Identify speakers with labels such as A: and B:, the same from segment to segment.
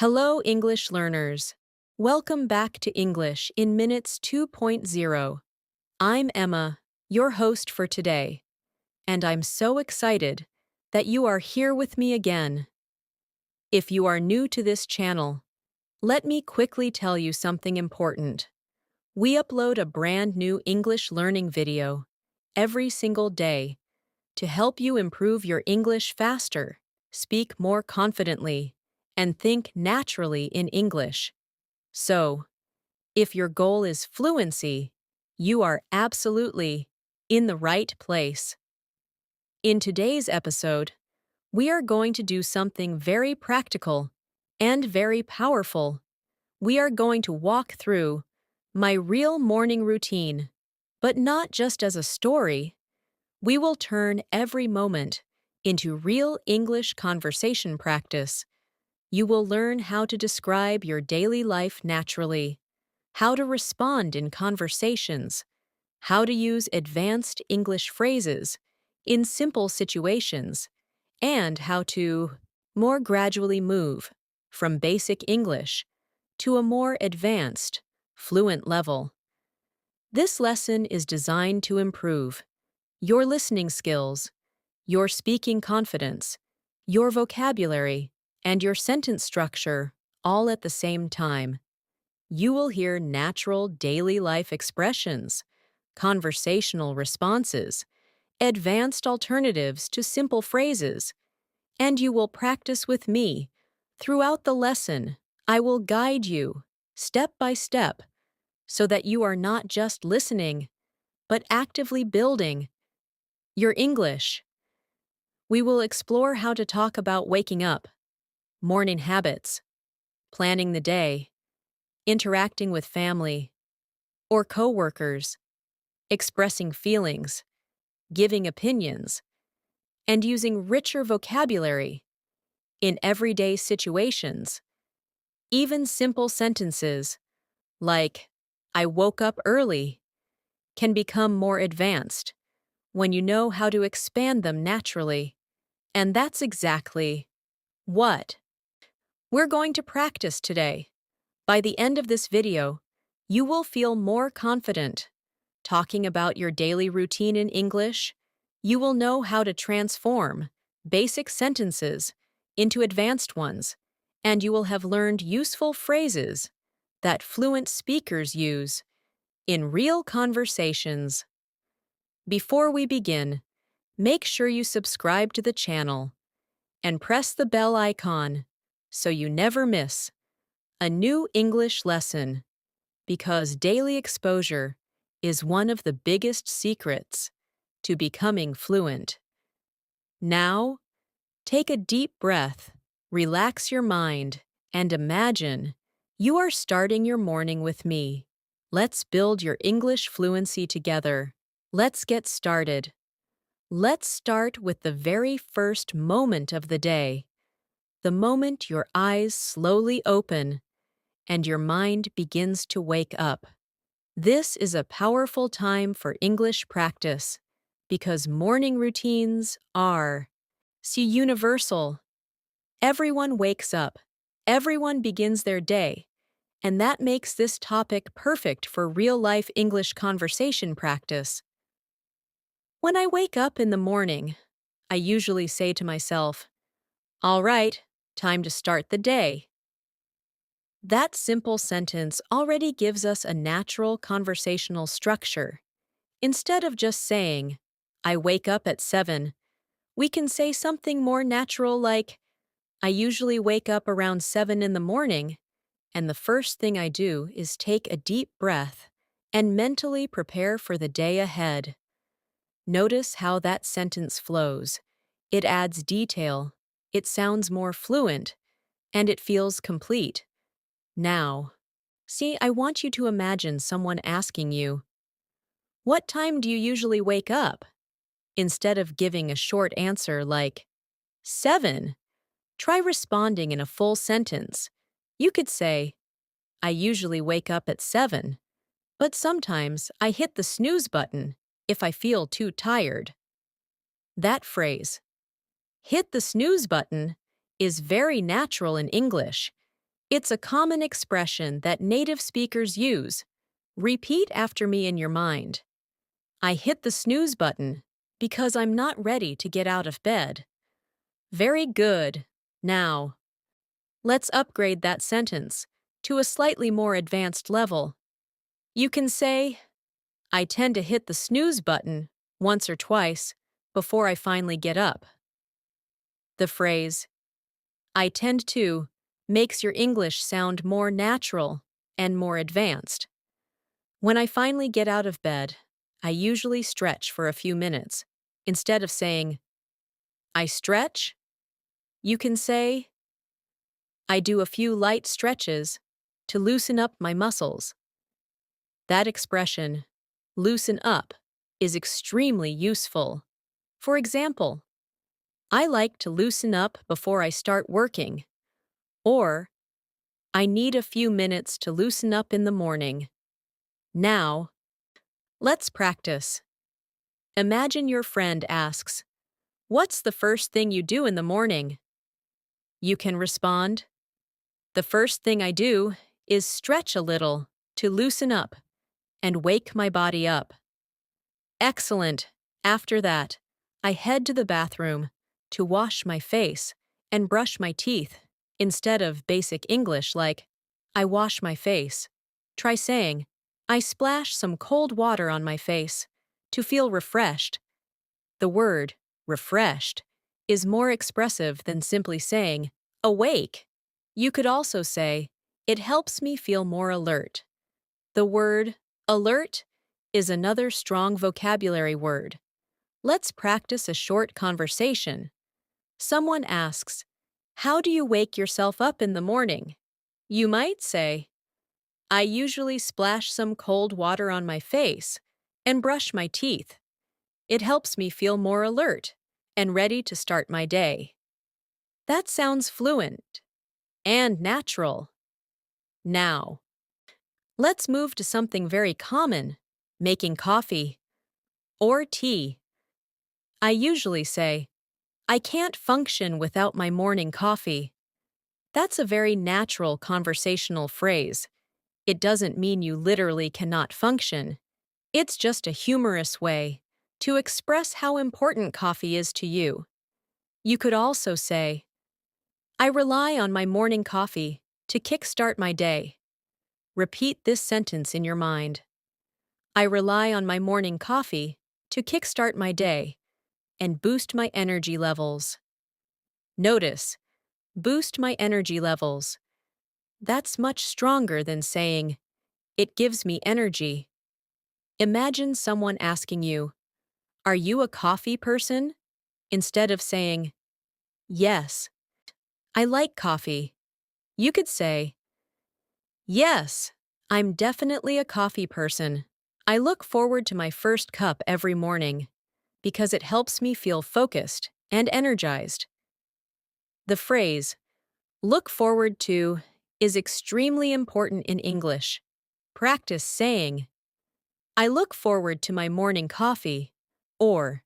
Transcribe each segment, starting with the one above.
A: Hello, English learners. Welcome back to English in Minutes 2.0. I'm Emma, your host for today, and I'm so excited that you are here with me again. If you are new to this channel, let me quickly tell you something important. We upload a brand new English learning video every single day to help you improve your English faster, speak more confidently, and think naturally in English. So, if your goal is fluency, you are absolutely in the right place. In today's episode, we are going to do something very practical and very powerful. We are going to walk through my real morning routine, but not just as a story. We will turn every moment into real English conversation practice. You will learn how to describe your daily life naturally, how to respond in conversations, how to use advanced English phrases in simple situations, and how to more gradually move from basic English to a more advanced, fluent level. This lesson is designed to improve your listening skills, your speaking confidence, your vocabulary, and your sentence structure all at the same time. You will hear natural daily life expressions, conversational responses, advanced alternatives to simple phrases, and you will practice with me. Throughout the lesson, I will guide you, step by step, so that you are not just listening, but actively building your English. We will explore how to talk about waking up, morning habits, planning the day, interacting with family or coworkers, expressing feelings, giving opinions, and using richer vocabulary in everyday situations. Even simple sentences like, I woke up early, can become more advanced when you know how to expand them naturally. And that's exactly what we're going to practice today. By the end of this video, you will feel more confident talking about your daily routine in English. You will know how to transform basic sentences into advanced ones, and you will have learned useful phrases that fluent speakers use in real conversations. Before we begin, make sure you subscribe to the channel and press the bell icon so you never miss a new English lesson, because daily exposure is one of the biggest secrets to becoming fluent. Now, take a deep breath, relax your mind, and imagine you are starting your morning with me. Let's build your English fluency together. Let's get started. Let's start with the very first moment of the day, the moment your eyes slowly open and your mind begins to wake up. This is a powerful time for English practice because morning routines are universal. Everyone wakes up, everyone begins their day, and that makes this topic perfect for real-life English conversation practice. When I wake up in the morning, I usually say to myself, "All right, time to start the day." That simple sentence already gives us a natural conversational structure. Instead of just saying, I wake up at 7, we can say something more natural like, I usually wake up around 7 in the morning, and the first thing I do is take a deep breath and mentally prepare for the day ahead. Notice how that sentence flows. It adds detail, it sounds more fluent, and it feels complete. Now, I want you to imagine someone asking you, what time do you usually wake up? Instead of giving a short answer like, 7, try responding in a full sentence. You could say, I usually wake up at 7, but sometimes I hit the snooze button if I feel too tired. That phrase, hit the snooze button, is very natural in English. It's a common expression that native speakers use. Repeat after me in your mind. I hit the snooze button because I'm not ready to get out of bed. Very good. Now, let's upgrade that sentence to a slightly more advanced level. You can say, I tend to hit the snooze button once or twice before I finally get up. The phrase, I tend to, makes your English sound more natural and more advanced. When I finally get out of bed, I usually stretch for a few minutes. Instead of saying, I stretch, you can say, I do a few light stretches to loosen up my muscles. That expression, loosen up, is extremely useful. For example, I like to loosen up before I start working, or I need a few minutes to loosen up in the morning. Now, let's practice. Imagine your friend asks, what's the first thing you do in the morning? You can respond, the first thing I do is stretch a little to loosen up and wake my body up. Excellent. After that, I head to the bathroom to wash my face and brush my teeth. Instead of basic English like, I wash my face, try saying, I splash some cold water on my face to feel refreshed. The word, refreshed, is more expressive than simply saying, awake. You could also say, it helps me feel more alert. The word, alert, is another strong vocabulary word. Let's practice a short conversation. Someone asks, how do you wake yourself up in the morning? You might say, I usually splash some cold water on my face and brush my teeth. It helps me feel more alert and ready to start my day. That sounds fluent and natural. Now, let's move to something very common, making coffee or tea. I usually say, I can't function without my morning coffee. That's a very natural conversational phrase. It doesn't mean you literally cannot function. It's just a humorous way to express how important coffee is to you. You could also say, I rely on my morning coffee to kickstart my day. Repeat this sentence in your mind. I rely on my morning coffee to kickstart my day and boost my energy levels. Notice, boost my energy levels. That's much stronger than saying, it gives me energy. Imagine someone asking you, are you a coffee person? Instead of saying, yes, I like coffee. You could say, yes, I'm definitely a coffee person. I look forward to my first cup every morning because it helps me feel focused and energized. The phrase, look forward to, is extremely important in English. Practice saying, I look forward to my morning coffee, or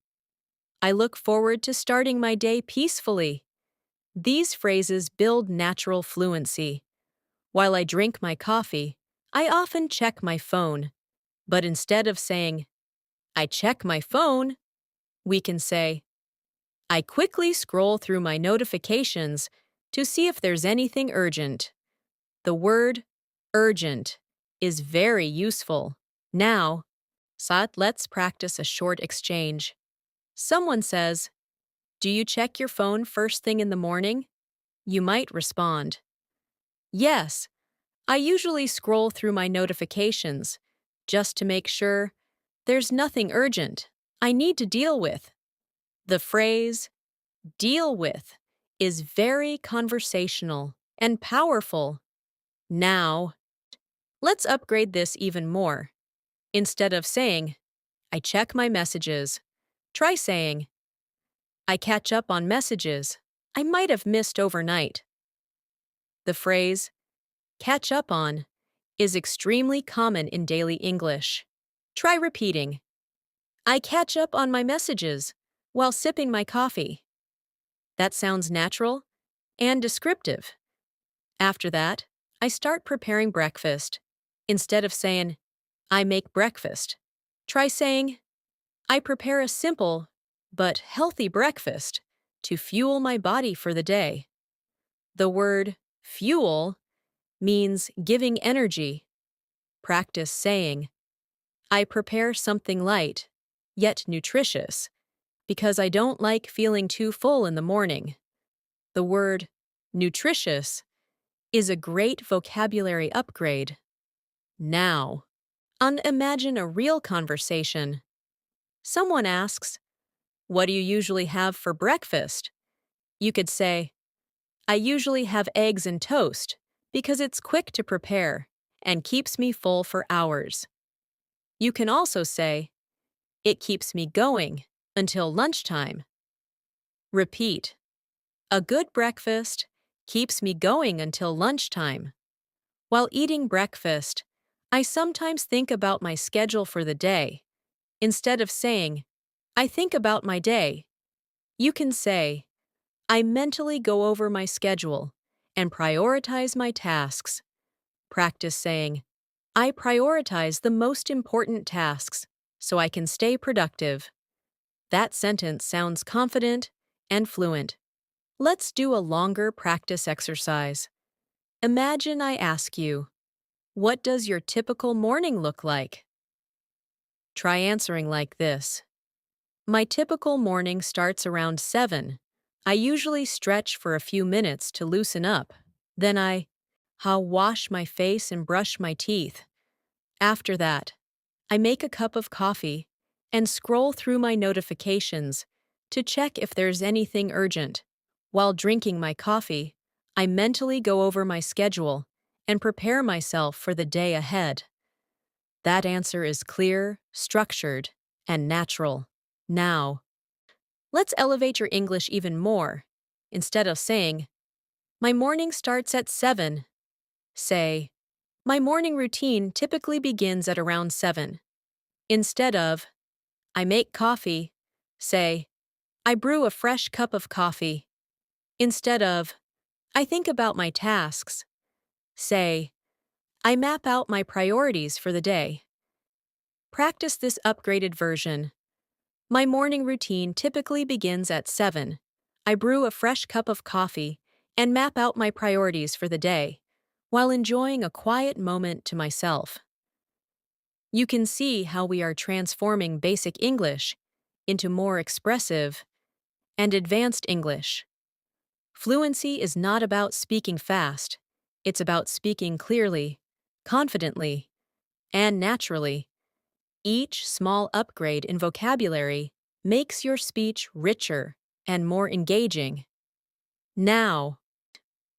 A: I look forward to starting my day peacefully. These phrases build natural fluency. While I drink my coffee, I often check my phone. But instead of saying, I check my phone, we can say, I quickly scroll through my notifications to see if there's anything urgent. The word urgent is very useful. Now, let's practice a short exchange. Someone says, do you check your phone first thing in the morning? You might respond, yes, I usually scroll through my notifications just to make sure there's nothing urgent I need to deal with. The phrase, deal with, is very conversational and powerful. Now, let's upgrade this even more. Instead of saying, I check my messages, try saying, I catch up on messages I might have missed overnight. The phrase, catch up on, is extremely common in daily English. Try repeating, I catch up on my messages while sipping my coffee. That sounds natural and descriptive. After that, I start preparing breakfast. Instead of saying, I make breakfast, try saying, I prepare a simple but healthy breakfast to fuel my body for the day. The word fuel means giving energy. Practice saying, I prepare something light, yet nutritious, because I don't like feeling too full in the morning. The word nutritious is a great vocabulary upgrade. Now, imagine a real conversation. Someone asks, what do you usually have for breakfast? You could say, I usually have eggs and toast because it's quick to prepare and keeps me full for hours. You can also say, it keeps me going until lunchtime. Repeat, a good breakfast keeps me going until lunchtime. While eating breakfast, I sometimes think about my schedule for the day. Instead of saying, I think about my day, you can say, I mentally go over my schedule and prioritize my tasks. Practice saying, I prioritize the most important tasks so I can stay productive. That sentence sounds confident and fluent. Let's do a longer practice exercise. Imagine I ask you, what does your typical morning look like? Try answering like this. My typical morning starts around 7. I usually stretch for a few minutes to loosen up. Then I'll wash my face and brush my teeth. After that, I make a cup of coffee and scroll through my notifications to check if there's anything urgent. While drinking my coffee, I mentally go over my schedule and prepare myself for the day ahead. That answer is clear, structured, and natural. Now, let's elevate your English even more. Instead of saying, my morning starts at 7, say, my morning routine typically begins at around 7. Instead of, I make coffee, say, I brew a fresh cup of coffee. Instead of, I think about my tasks, say, I map out my priorities for the day. Practice this upgraded version. My morning routine typically begins at 7. I brew a fresh cup of coffee and map out my priorities for the day, while enjoying a quiet moment to myself. You can see how we are transforming basic English into more expressive and advanced English. Fluency is not about speaking fast, it's about speaking clearly, confidently, and naturally. Each small upgrade in vocabulary makes your speech richer and more engaging. Now,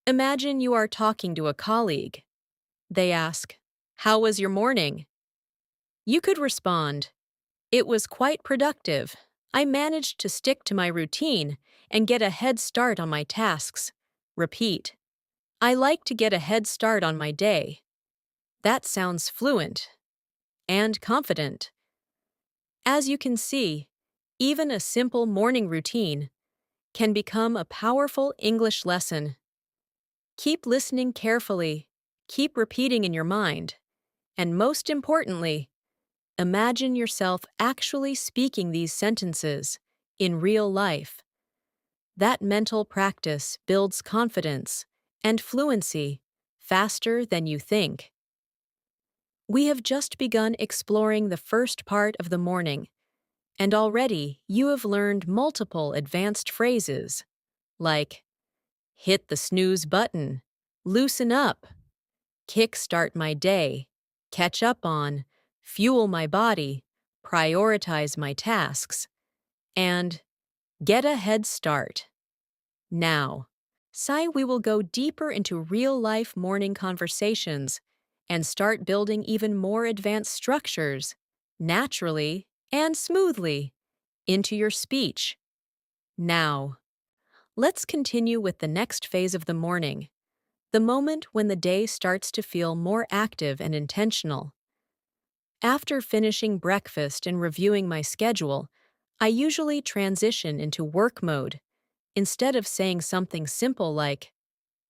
A: imagine you are talking to a colleague. They ask, how was your morning? You could respond, it was quite productive. I managed to stick to my routine and get a head start on my tasks. Repeat, I like to get a head start on my day. That sounds fluent and confident. As you can see, even a simple morning routine can become a powerful English lesson. Keep listening carefully, keep repeating in your mind, and most importantly, imagine yourself actually speaking these sentences in real life. That mental practice builds confidence and fluency faster than you think. We have just begun exploring the first part of the morning, and already you have learned multiple advanced phrases, like hit the snooze button, loosen up, kickstart my day, catch up on, fuel my body, prioritize my tasks, and get a head start. Now, we will go deeper into real-life morning conversations and start building even more advanced structures, naturally and smoothly, into your speech. Now, let's continue with the next phase of the morning, the moment when the day starts to feel more active and intentional. After finishing breakfast and reviewing my schedule, I usually transition into work mode. Instead of saying something simple like,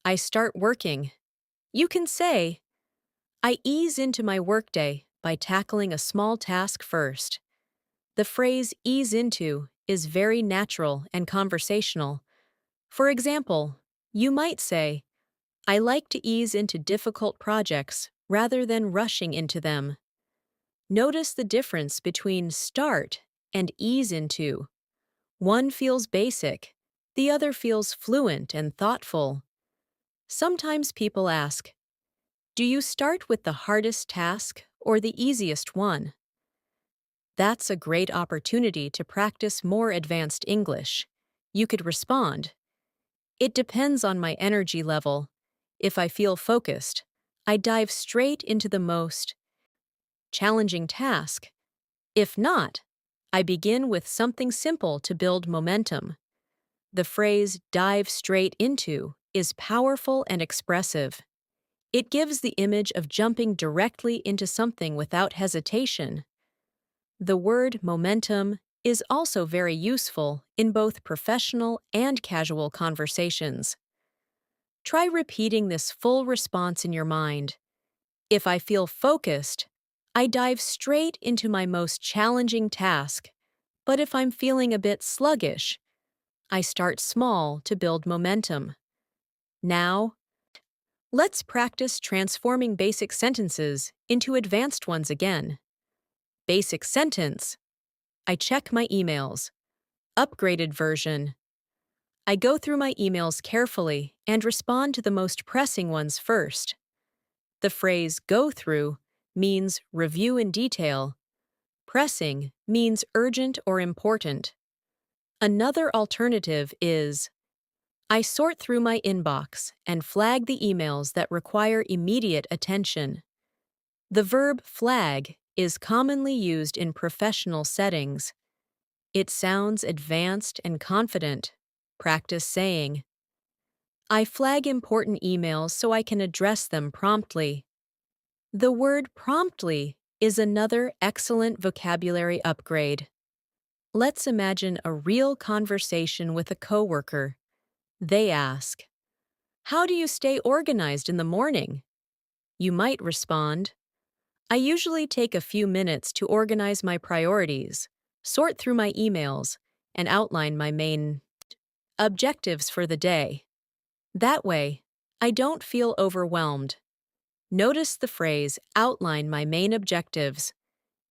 A: I start working, You can say, I ease into my workday by tackling a small task first. The phrase ease into is very natural and conversational. For example, you might say, I like to ease into difficult projects rather than rushing into them. Notice the difference between start and ease into. One feels basic, the other feels fluent and thoughtful. Sometimes people ask, do you start with the hardest task or the easiest one? That's a great opportunity to practice more advanced English. You could respond, it depends on my energy level. If I feel focused, I dive straight into the most challenging task. If not, I begin with something simple to build momentum. The phrase dive straight into is powerful and expressive. It gives the image of jumping directly into something without hesitation. The word momentum is also very useful in both professional and casual conversations. Try repeating this full response in your mind. If I feel focused, I dive straight into my most challenging task. But if I'm feeling a bit sluggish, I start small to build momentum. Now, let's practice transforming basic sentences into advanced ones again. Basic sentence. I check my emails. Upgraded version. I go through my emails carefully and respond to the most pressing ones first. The phrase go through means review in detail. Pressing means urgent or important. Another alternative is I sort through my inbox and flag the emails that require immediate attention. The verb flag is commonly used in professional settings. It sounds advanced and confident. Practice saying, I flag important emails so I can address them promptly. The word promptly is another excellent vocabulary upgrade. Let's imagine a real conversation with a coworker. They ask, how do you stay organized in the morning? You might respond, I usually take a few minutes to organize my priorities, sort through my emails, and outline my main objectives for the day. That way, I don't feel overwhelmed. Notice the phrase outline my main objectives.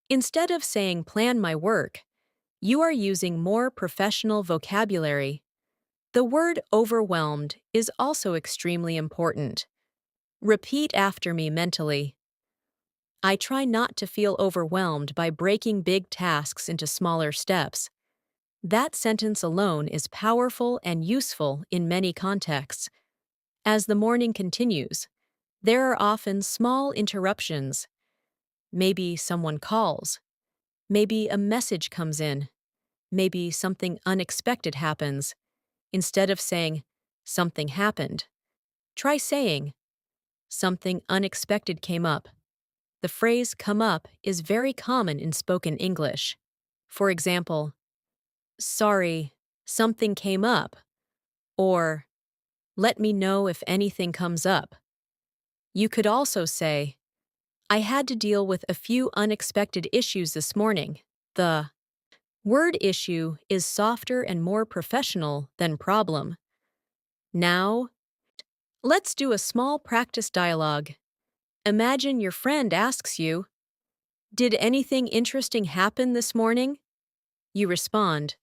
A: Instead of saying plan my work, you are using more professional vocabulary. The word overwhelmed is also extremely important. Repeat after me mentally. I try not to feel overwhelmed by breaking big tasks into smaller steps. That sentence alone is powerful and useful in many contexts. As the morning continues, there are often small interruptions. Maybe someone calls. Maybe a message comes in. Maybe something unexpected happens. Instead of saying, something happened, try saying, something unexpected came up. The phrase come up is very common in spoken English. For example, sorry, something came up, or let me know if anything comes up. You could also say, I had to deal with a few unexpected issues this morning. The word issue is softer and more professional than problem. Now, let's do a small practice dialogue. Imagine your friend asks you, did anything interesting happen this morning? You respond,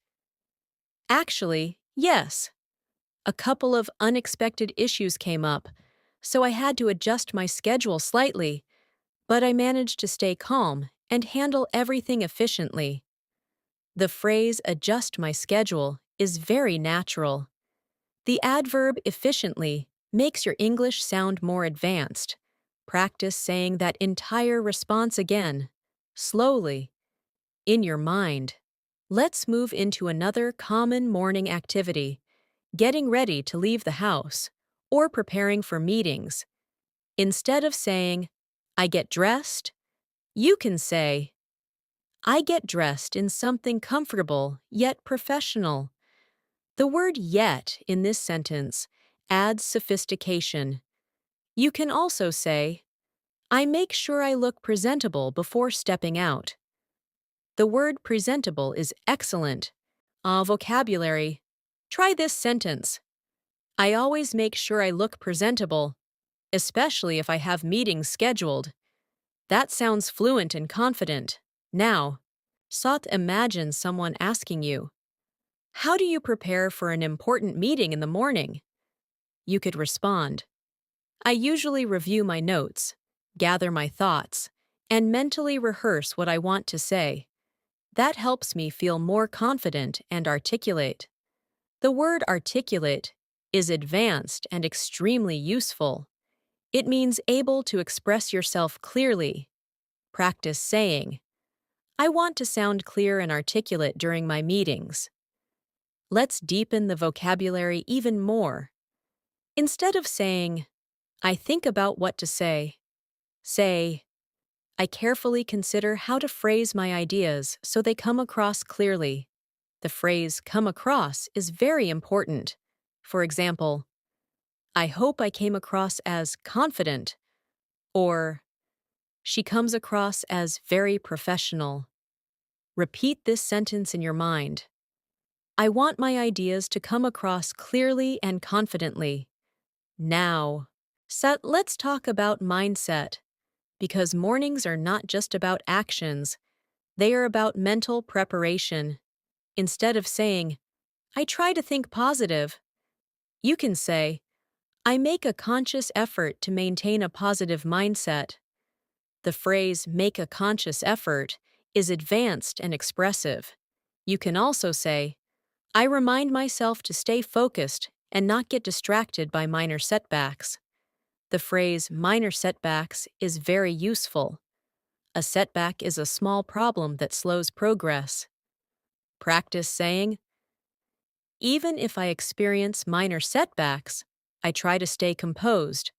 A: actually, yes. A couple of unexpected issues came up, so I had to adjust my schedule slightly, but I managed to stay calm and handle everything efficiently. The phrase adjust my schedule is very natural. The adverb efficiently makes your English sound more advanced. Practice saying that entire response again, slowly, in your mind. Let's move into another common morning activity, getting ready to leave the house or preparing for meetings. Instead of saying, I get dressed, you can say, I get dressed in something comfortable yet professional. The word yet in this sentence adds sophistication. You can also say, I make sure I look presentable before stepping out. The word presentable is excellent. Vocabulary. Try this sentence. I always make sure I look presentable, especially if I have meetings scheduled. That sounds fluent and confident. Now, imagine someone asking you, how do you prepare for an important meeting in the morning? You could respond, I usually review my notes, gather my thoughts, and mentally rehearse what I want to say. That helps me feel more confident and articulate. The word articulate is advanced and extremely useful. It means able to express yourself clearly. Practice saying, I want to sound clear and articulate during my meetings. Let's deepen the vocabulary even more. Instead of saying, I think about what to say, say, I carefully consider how to phrase my ideas so they come across clearly. The phrase come across is very important. For example, I hope I came across as confident, or she comes across as very professional. Repeat this sentence in your mind. I want my ideas to come across clearly and confidently. Now, let's talk about mindset, because mornings are not just about actions, they are about mental preparation. Instead of saying, I try to think positive, you can say, I make a conscious effort to maintain a positive mindset. The phrase make a conscious effort is advanced and expressive. You can also say, I remind myself to stay focused and not get distracted by minor setbacks. The phrase minor setbacks is very useful. A setback is a small problem that slows progress. Practice saying, even if I experience minor setbacks, I try to stay composed.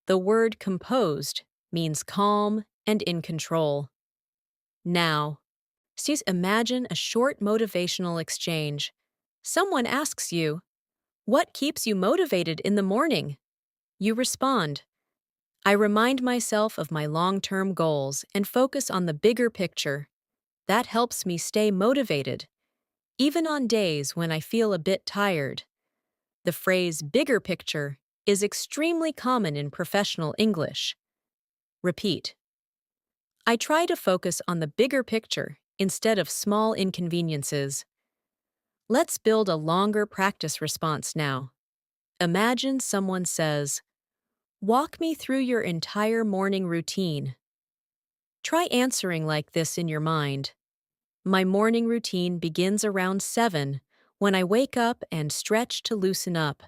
A: The word composed means calm and in control. Now, imagine a short motivational exchange. Someone asks you, what keeps you motivated in the morning? You respond, I remind myself of my long-term goals and focus on the bigger picture. That helps me stay motivated, even on days when I feel a bit tired. The phrase bigger picture is extremely common in professional English. Repeat. I try to focus on the bigger picture instead of small inconveniences. Let's build a longer practice response now. Imagine someone says, walk me through your entire morning routine. Try answering like this in your mind. My morning routine begins around 7 when I wake up and stretch to loosen up,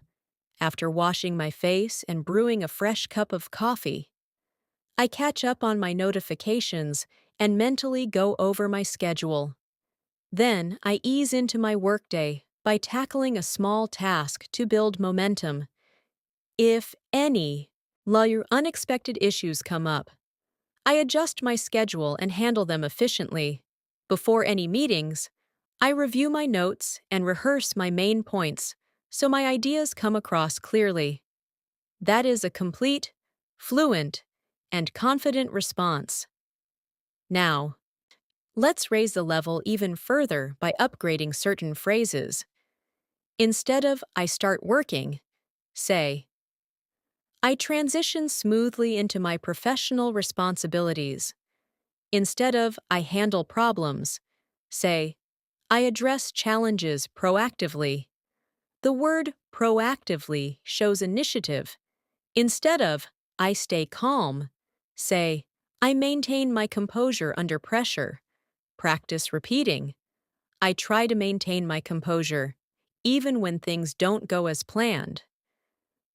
A: after washing my face and brewing a fresh cup of coffee. I catch up on my notifications and mentally go over my schedule. Then I ease into my workday by tackling a small task to build momentum. If any unexpected issues come up, I adjust my schedule and handle them efficiently. Before any meetings, I review my notes and rehearse my main points so my ideas come across clearly. That is a complete, fluent, and confident response. Now, let's raise the level even further by upgrading certain phrases. Instead of I start working, say, I transition smoothly into my professional responsibilities. Instead of I handle problems, say, I address challenges proactively. The word proactively shows initiative. Instead of I stay calm, say, I maintain my composure under pressure. Practice repeating. I try to maintain my composure, even when things don't go as planned.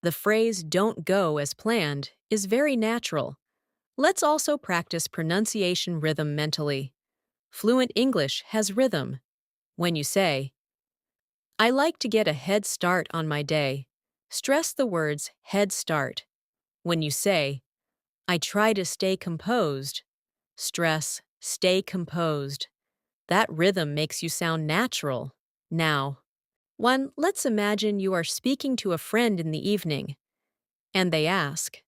A: The phrase don't go as planned is very natural. Let's also practice pronunciation rhythm mentally. Fluent English has rhythm. When you say, I like to get a head start on my day, stress the words head start. When you say, I try to stay composed, stress stay composed. That rhythm makes you sound natural. Now, let's imagine you are speaking to a friend in the evening, and they ask,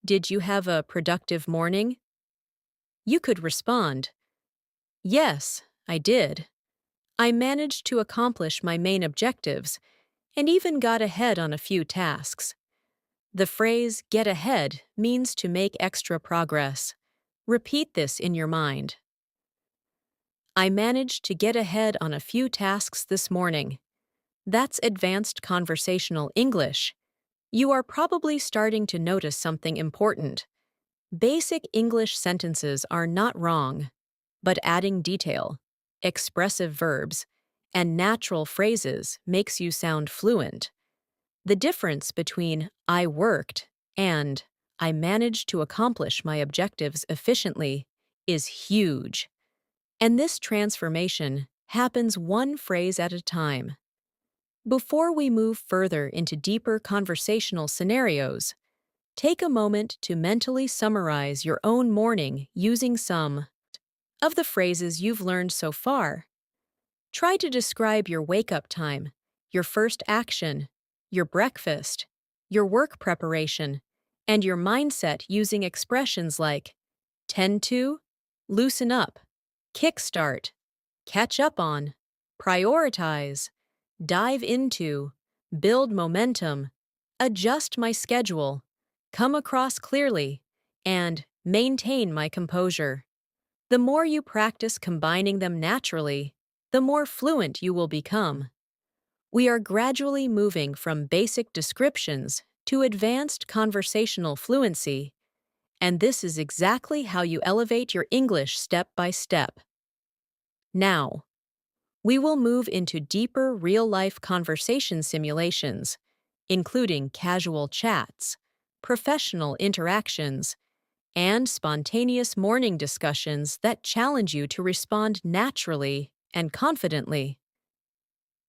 A: Did you have a productive morning? You could respond, Yes, I did. I managed to accomplish my main objectives and even got ahead on a few tasks. The phrase get ahead means to make extra progress. Repeat this in your mind. I managed to get ahead on a few tasks this morning. That's advanced conversational English. You are probably starting to notice something important. Basic English sentences are not wrong, but adding detail, expressive verbs, and natural phrases makes you sound fluent. The difference between I worked and I managed to accomplish my objectives efficiently is huge. And this transformation happens one phrase at a time. Before we move further into deeper conversational scenarios, take a moment to mentally summarize your own morning using some of the phrases you've learned so far. Try to describe your wake-up time, your first action, your breakfast, your work preparation, and your mindset using expressions like tend to, loosen up, kickstart, catch up on, prioritize, dive into, build momentum, adjust my schedule, come across clearly, and maintain my composure. The more you practice combining them naturally, the more fluent you will become. We are gradually moving from basic descriptions to advanced conversational fluency, and this is exactly how you elevate your English step by step. Now, we will move into deeper real-life conversation simulations, including casual chats, professional interactions, and spontaneous morning discussions that challenge you to respond naturally and confidently.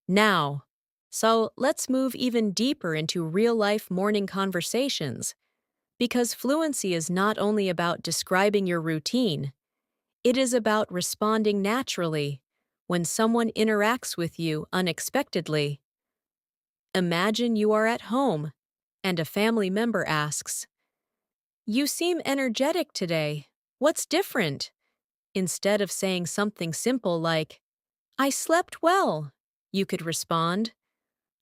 A: Now, so let's move even deeper into real-life morning conversations, because fluency is not only about describing your routine, it is about responding naturally when someone interacts with you unexpectedly. Imagine you are at home and a family member asks, "You seem energetic today. What's different?" Instead of saying something simple like, "I slept well," you could respond,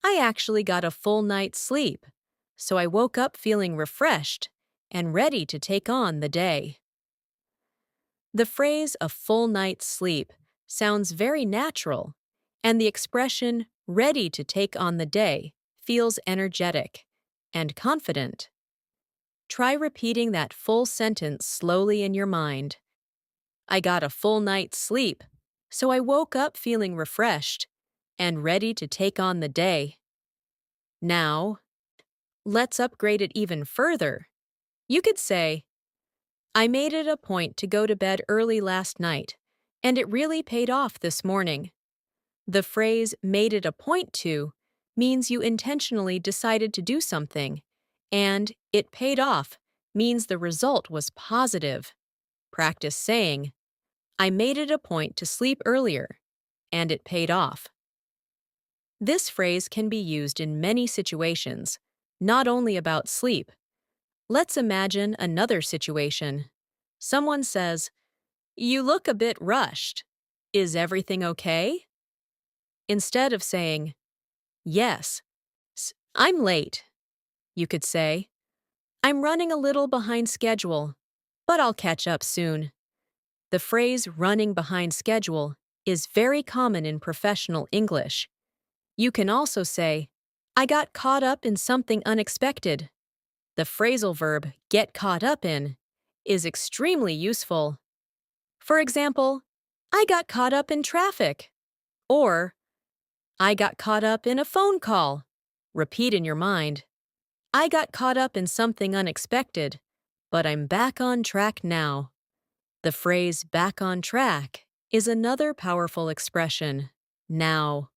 A: "I actually got a full night's sleep, so I woke up feeling refreshed and ready to take on the day." The phrase "a full night's sleep" sounds very natural, and the expression "ready to take on the day" feels energetic and confident. Try repeating that full sentence slowly in your mind. I got a full night's sleep, so I woke up feeling refreshed and ready to take on the day. Now, let's upgrade it even further. You could say, I made it a point to go to bed early last night, and it really paid off this morning. The phrase made it a point to means you intentionally decided to do something, and it paid off means the result was positive. Practice saying, I made it a point to sleep earlier, and it paid off. This phrase can be used in many situations, not only about sleep. Let's imagine another situation. Someone says, You look a bit rushed. Is everything okay? Instead of saying, Yes, I'm late, you could say, I'm running a little behind schedule, but I'll catch up soon. The phrase running behind schedule is very common in professional English. You can also say, I got caught up in something unexpected. The phrasal verb get caught up in is extremely useful. For example, I got caught up in traffic. Or, I got caught up in a phone call. Repeat in your mind, I got caught up in something unexpected, but I'm back on track now. The phrase back on track is another powerful expression, now.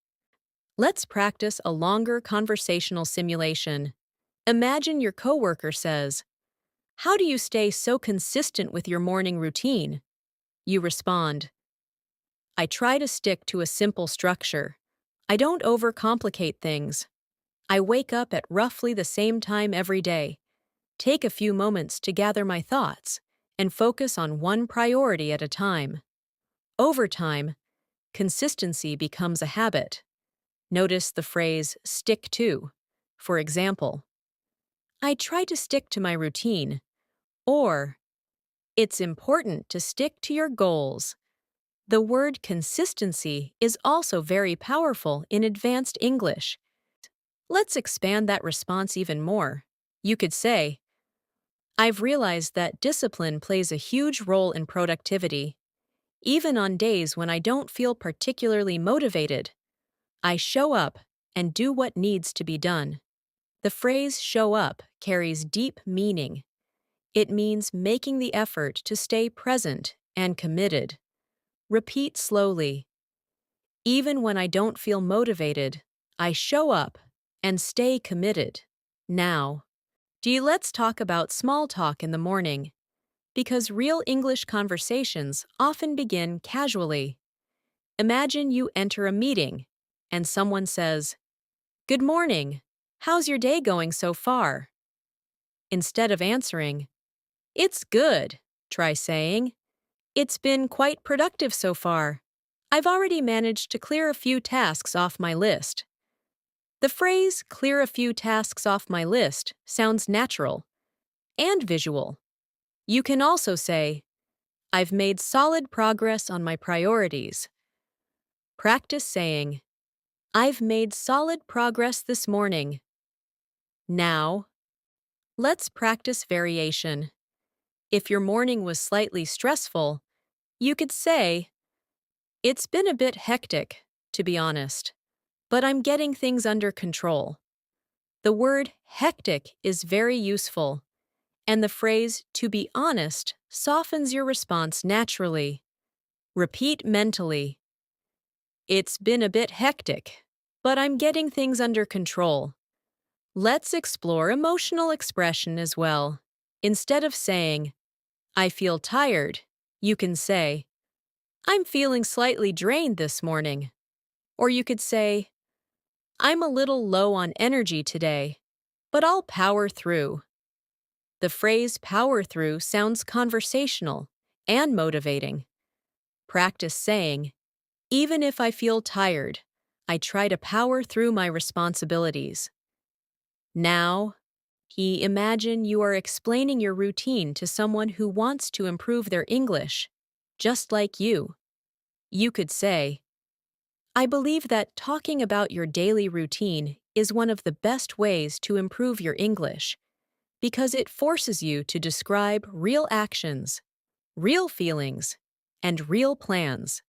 A: Let's practice a longer conversational simulation. Imagine your coworker says, How do you stay so consistent with your morning routine? You respond, I try to stick to a simple structure. I don't overcomplicate things. I wake up at roughly the same time every day. take a few moments to gather my thoughts and focus on one priority at a time. Over time, consistency becomes a habit. Notice the phrase stick to. For example, I try to stick to my routine, or it's important to stick to your goals. The word consistency is also very powerful in advanced English. Let's expand that response even more. You could say, I've realized that discipline plays a huge role in productivity. Even on days when I don't feel particularly motivated, I show up and do what needs to be done. The phrase show up carries deep meaning. It means making the effort to stay present and committed. Repeat slowly. Even when I don't feel motivated, I show up and stay committed. Now, let's talk about small talk in the morning, because real English conversations often begin casually. Imagine you enter a meeting and someone says, "Good morning. How's your day going so far?" Instead of answering, "It's good," try saying, "It's been quite productive so far. I've already managed to clear a few tasks off my list." The phrase clear a few tasks off my list sounds natural and visual. You can also say, I've made solid progress on my priorities. Practice saying, I've made solid progress this morning. Now, let's practice variation. If your morning was slightly stressful, you could say, it's been a bit hectic, to be honest, but I'm getting things under control. The word hectic is very useful, and the phrase to be honest softens your response naturally. Repeat mentally. It's been a bit hectic, but I'm getting things under control. Let's explore emotional expression as well. Instead of saying, I feel tired, you can say, I'm feeling slightly drained this morning. Or you could say, I'm a little low on energy today, but I'll power through. The phrase power through sounds conversational and motivating. Practice saying, even if I feel tired, I try to power through my responsibilities. Now, imagine you are explaining your routine to someone who wants to improve their English, just like you. You could say, I believe that talking about your daily routine is one of the best ways to improve your English, because it forces you to describe real actions, real feelings, and real plans.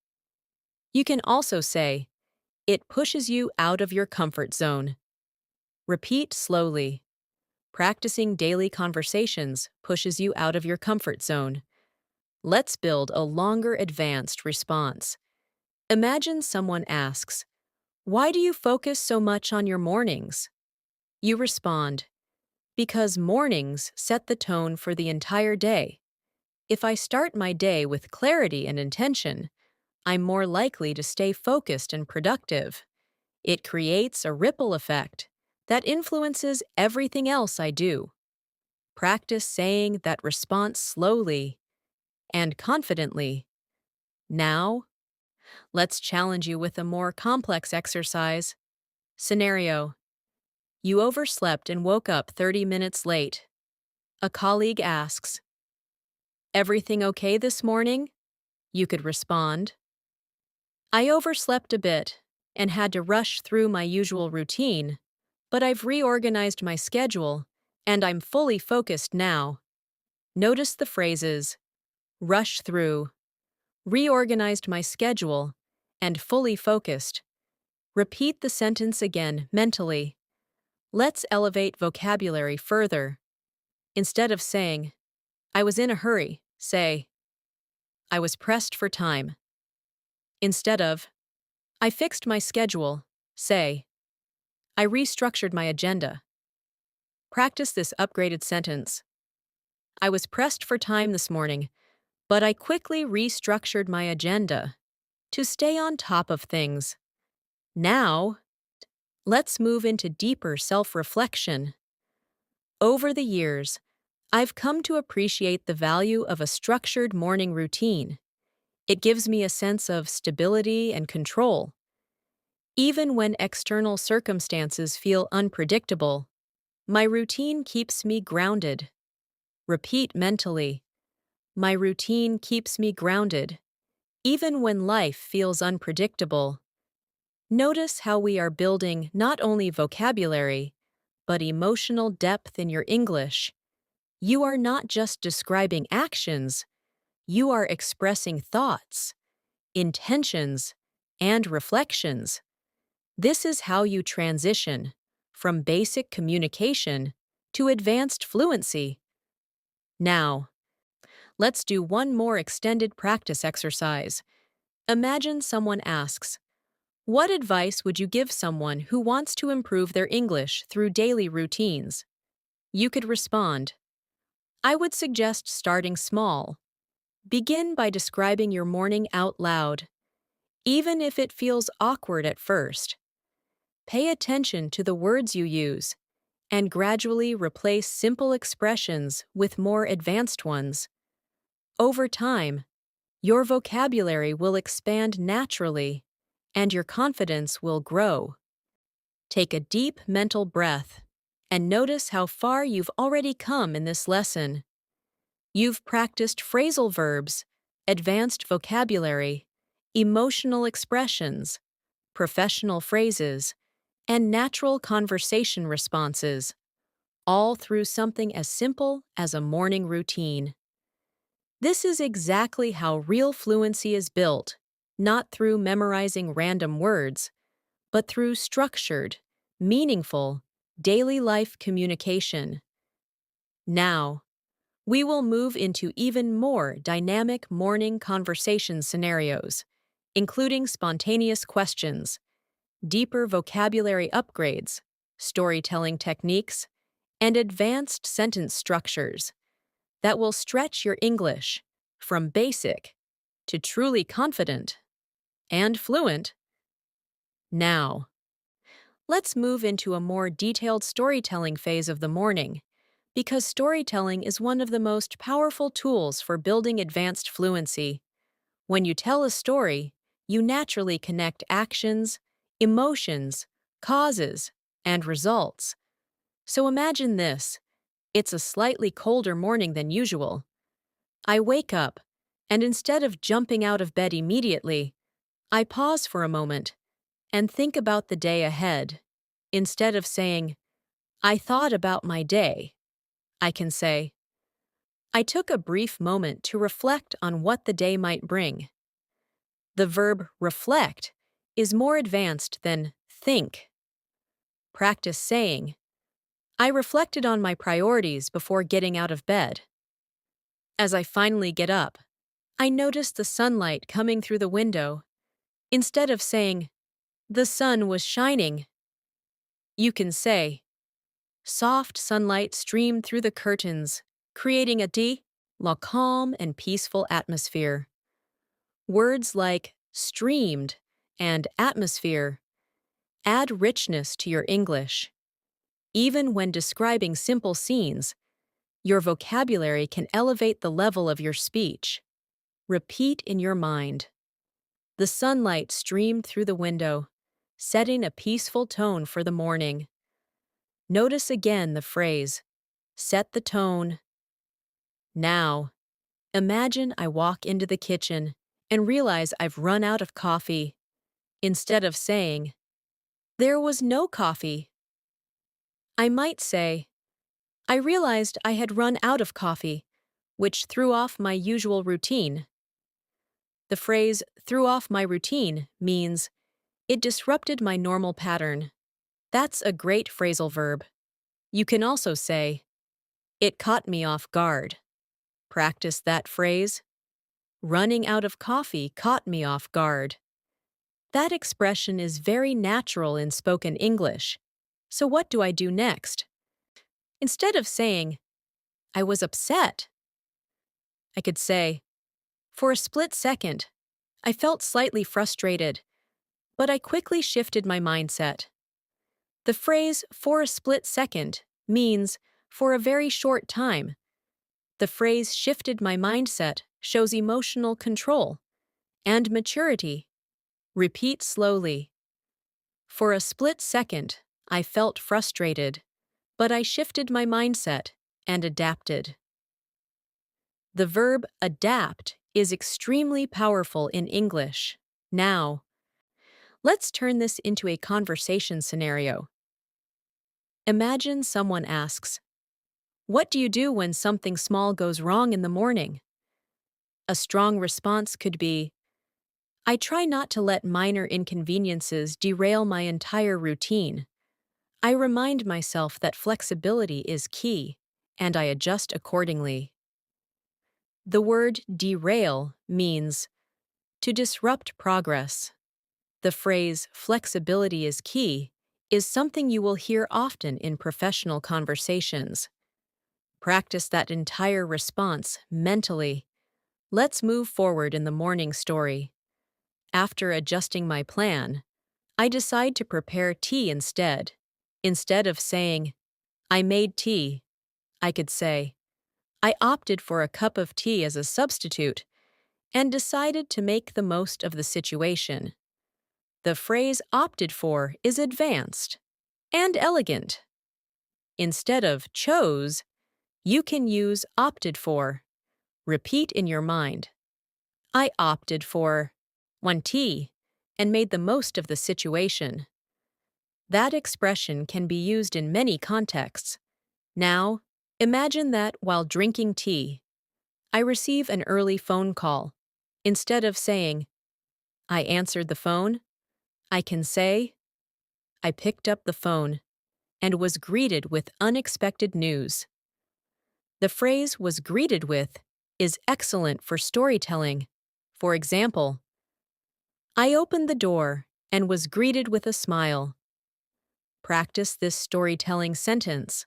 A: You can also say, it pushes you out of your comfort zone. Repeat slowly. Practicing daily conversations pushes you out of your comfort zone. Let's build a longer advanced response. Imagine someone asks, why do you focus so much on your mornings? You respond, because mornings set the tone for the entire day. If I start my day with clarity and intention, I'm more likely to stay focused and productive. It creates a ripple effect that influences everything else I do. Practice saying that response slowly and confidently. Now, let's challenge you with a more complex exercise. Scenario: you overslept and woke up 30 minutes late. A colleague asks, everything okay this morning? You could respond, I overslept a bit and had to rush through my usual routine, but I've reorganized my schedule and I'm fully focused now. Notice the phrases, rush through, reorganized my schedule, and fully focused. Repeat the sentence again mentally. Let's elevate vocabulary further. Instead of saying, I was in a hurry, say, I was pressed for time. Instead of, I fixed my schedule, say, I restructured my agenda. Practice this upgraded sentence. I was pressed for time this morning, but I quickly restructured my agenda to stay on top of things. Now, let's move into deeper self-reflection. Over the years, I've come to appreciate the value of a structured morning routine. It gives me a sense of stability and control. Even when external circumstances feel unpredictable, my routine keeps me grounded. Repeat mentally. My routine keeps me grounded. Even when life feels unpredictable, notice how we are building not only vocabulary, but emotional depth in your English. You are not just describing actions, you are expressing thoughts, intentions, and reflections. This is how you transition from basic communication to advanced fluency. Now, let's do one more extended practice exercise. Imagine someone asks, "What advice would you give someone who wants to improve their English through daily routines?" You could respond, "I would suggest starting small. Begin by describing your morning out loud, even if it feels awkward at first. Pay attention to the words you use and gradually replace simple expressions with more advanced ones. Over time, your vocabulary will expand naturally and your confidence will grow. Take a deep mental breath and notice how far you've already come in this lesson. You've practiced phrasal verbs, advanced vocabulary, emotional expressions, professional phrases, and natural conversation responses, all through something as simple as a morning routine. This is exactly how real fluency is built, not through memorizing random words, but through structured, meaningful, daily life communication. Now, we will move into even more dynamic morning conversation scenarios, including spontaneous questions, deeper vocabulary upgrades, storytelling techniques, and advanced sentence structures that will stretch your English from basic to truly confident and fluent. Now, let's move into a more detailed storytelling phase of the morning, because storytelling is one of the most powerful tools for building advanced fluency. When you tell a story, you naturally connect actions, emotions, causes, and results. So imagine this. It's a slightly colder morning than usual. I wake up, and instead of jumping out of bed immediately, I pause for a moment and think about the day ahead. Instead of saying, "I thought about my day," I can say, "I took a brief moment to reflect on what the day might bring." The verb reflect is more advanced than think. Practice saying, "I reflected on my priorities before getting out of bed." As I finally get up, I notice the sunlight coming through the window. Instead of saying, "The sun was shining," you can say, "Soft sunlight streamed through the curtains, creating a la calm and peaceful atmosphere." Words like streamed and atmosphere add richness to your English. Even when describing simple scenes, your vocabulary can elevate the level of your speech. Repeat in your mind. The sunlight streamed through the window, setting a peaceful tone for the morning. Notice again the phrase, "set the tone." Now, imagine I walk into the kitchen and realize I've run out of coffee. Instead of saying, "There was no coffee," I might say, "I realized I had run out of coffee," which threw off my usual routine. The phrase "threw off my routine" means it disrupted my normal pattern. That's a great phrasal verb. You can also say, "It caught me off guard." Practice that phrase. Running out of coffee caught me off guard. That expression is very natural in spoken English. So what do I do next? Instead of saying, "I was upset," I could say, "For a split second, I felt slightly frustrated, but I quickly shifted my mindset." The phrase "for a split second" means for a very short time, The phrase shifted my mindset shows emotional control and maturity. Repeat slowly. For a split second, I felt frustrated, but I shifted my mindset and adapted. The verb adapt is extremely powerful in English. Now, let's turn this into a conversation scenario. Imagine someone asks, "What do you do when something small goes wrong in the morning?" A strong response could be, "I try not to let minor inconveniences derail my entire routine. I remind myself that flexibility is key, and I adjust accordingly." The word derail means to disrupt progress. The phrase flexibility is key is something you will hear often in professional conversations. Practice that entire response mentally. Let's move forward in the morning story. After adjusting my plan, I decide to prepare tea instead. Instead of saying, "I made tea," I could say, "I opted for a cup of tea as a substitute and decided to make the most of the situation." The phrase opted for is advanced and elegant. Instead of chose, you can use opted for. Repeat in your mind, "I opted for one tea and made the most of the situation." That expression can be used in many contexts. Now, imagine that while drinking tea, I receive an early phone call. Instead of saying, "I answered the phone," I can say, "I picked up the phone and was greeted with unexpected news." The phrase "was greeted with" is excellent for storytelling. For example, "I opened the door and was greeted with a smile." Practice this storytelling sentence.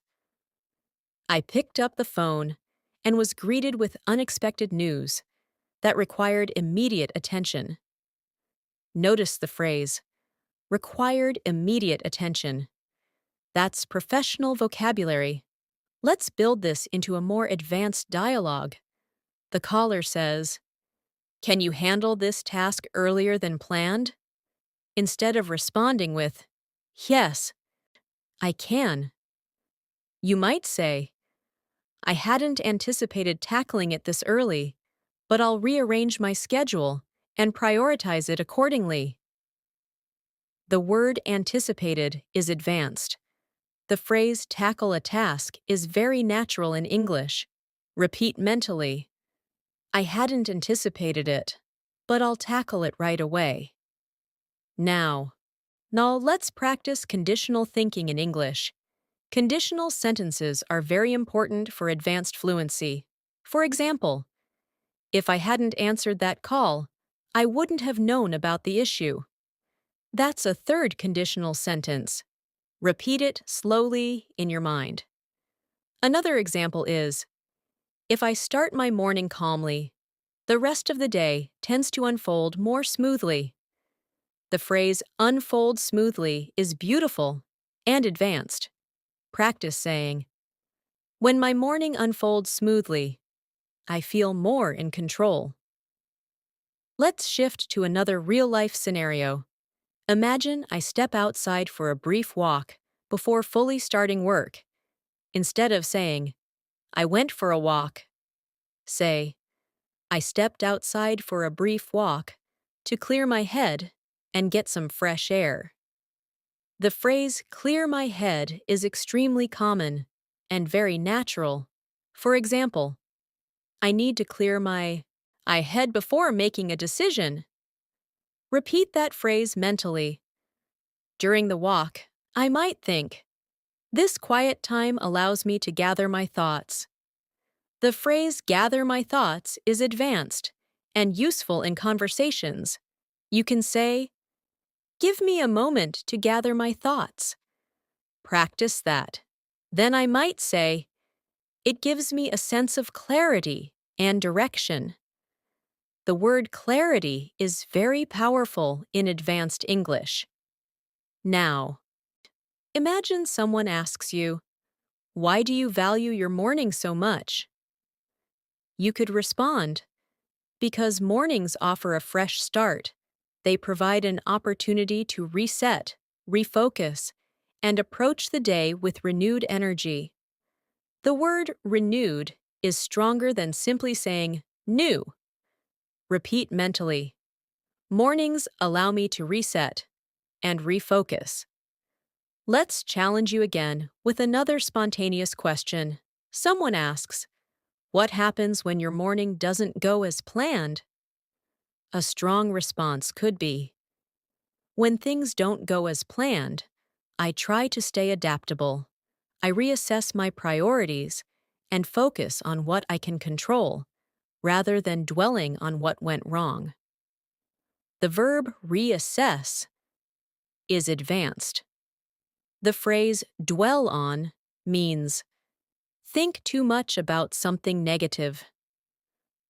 A: I picked up the phone and was greeted with unexpected news that required immediate attention. Notice the phrase, required immediate attention. That's professional vocabulary. Let's build this into a more advanced dialogue. The caller says, "Can you handle this task earlier than planned?" Instead of responding with, "Yes, I can," you might say, "I hadn't anticipated tackling it this early, but I'll rearrange my schedule and prioritize it accordingly." The word anticipated is advanced. The phrase tackle a task is very natural in English. Repeat mentally, "I hadn't anticipated it, but I'll tackle it right away." Now, let's practice conditional thinking in English. Conditional sentences are very important for advanced fluency. For example, "If I hadn't answered that call, I wouldn't have known about the issue." That's a third conditional sentence. Repeat it slowly in your mind. Another example is, "If I start my morning calmly, the rest of the day tends to unfold more smoothly." The phrase unfold smoothly is beautiful and advanced. Practice saying, "When my morning unfolds smoothly, I feel more in control." Let's shift to another real-life scenario. Imagine I step outside for a brief walk before fully starting work. Instead of saying, "I went for a walk," say, "I stepped outside for a brief walk to clear my head and get some fresh air." The phrase "clear my head" is extremely common and very natural. For example, "I need to clear my head before making a decision." Repeat that phrase mentally. During the walk, I might think, "This quiet time allows me to gather my thoughts." The phrase "gather my thoughts" is advanced and useful in conversations. You can say, "Give me a moment to gather my thoughts." Practice that. Then I might say, "It gives me a sense of clarity and direction." The word clarity is very powerful in advanced English. Now, imagine someone asks you, "Why do you value your morning so much?" You could respond, because mornings offer a fresh start. They provide an opportunity to reset, refocus, and approach the day with renewed energy. The word renewed is stronger than simply saying new. Repeat mentally. Mornings allow me to reset and refocus. Let's challenge you again with another spontaneous question. Someone asks, "What happens when your morning doesn't go as planned?" A strong response could be, "When things don't go as planned, I try to stay adaptable. I reassess my priorities and focus on what I can control, rather than dwelling on what went wrong." The verb reassess is advanced. The phrase dwell on means think too much about something negative.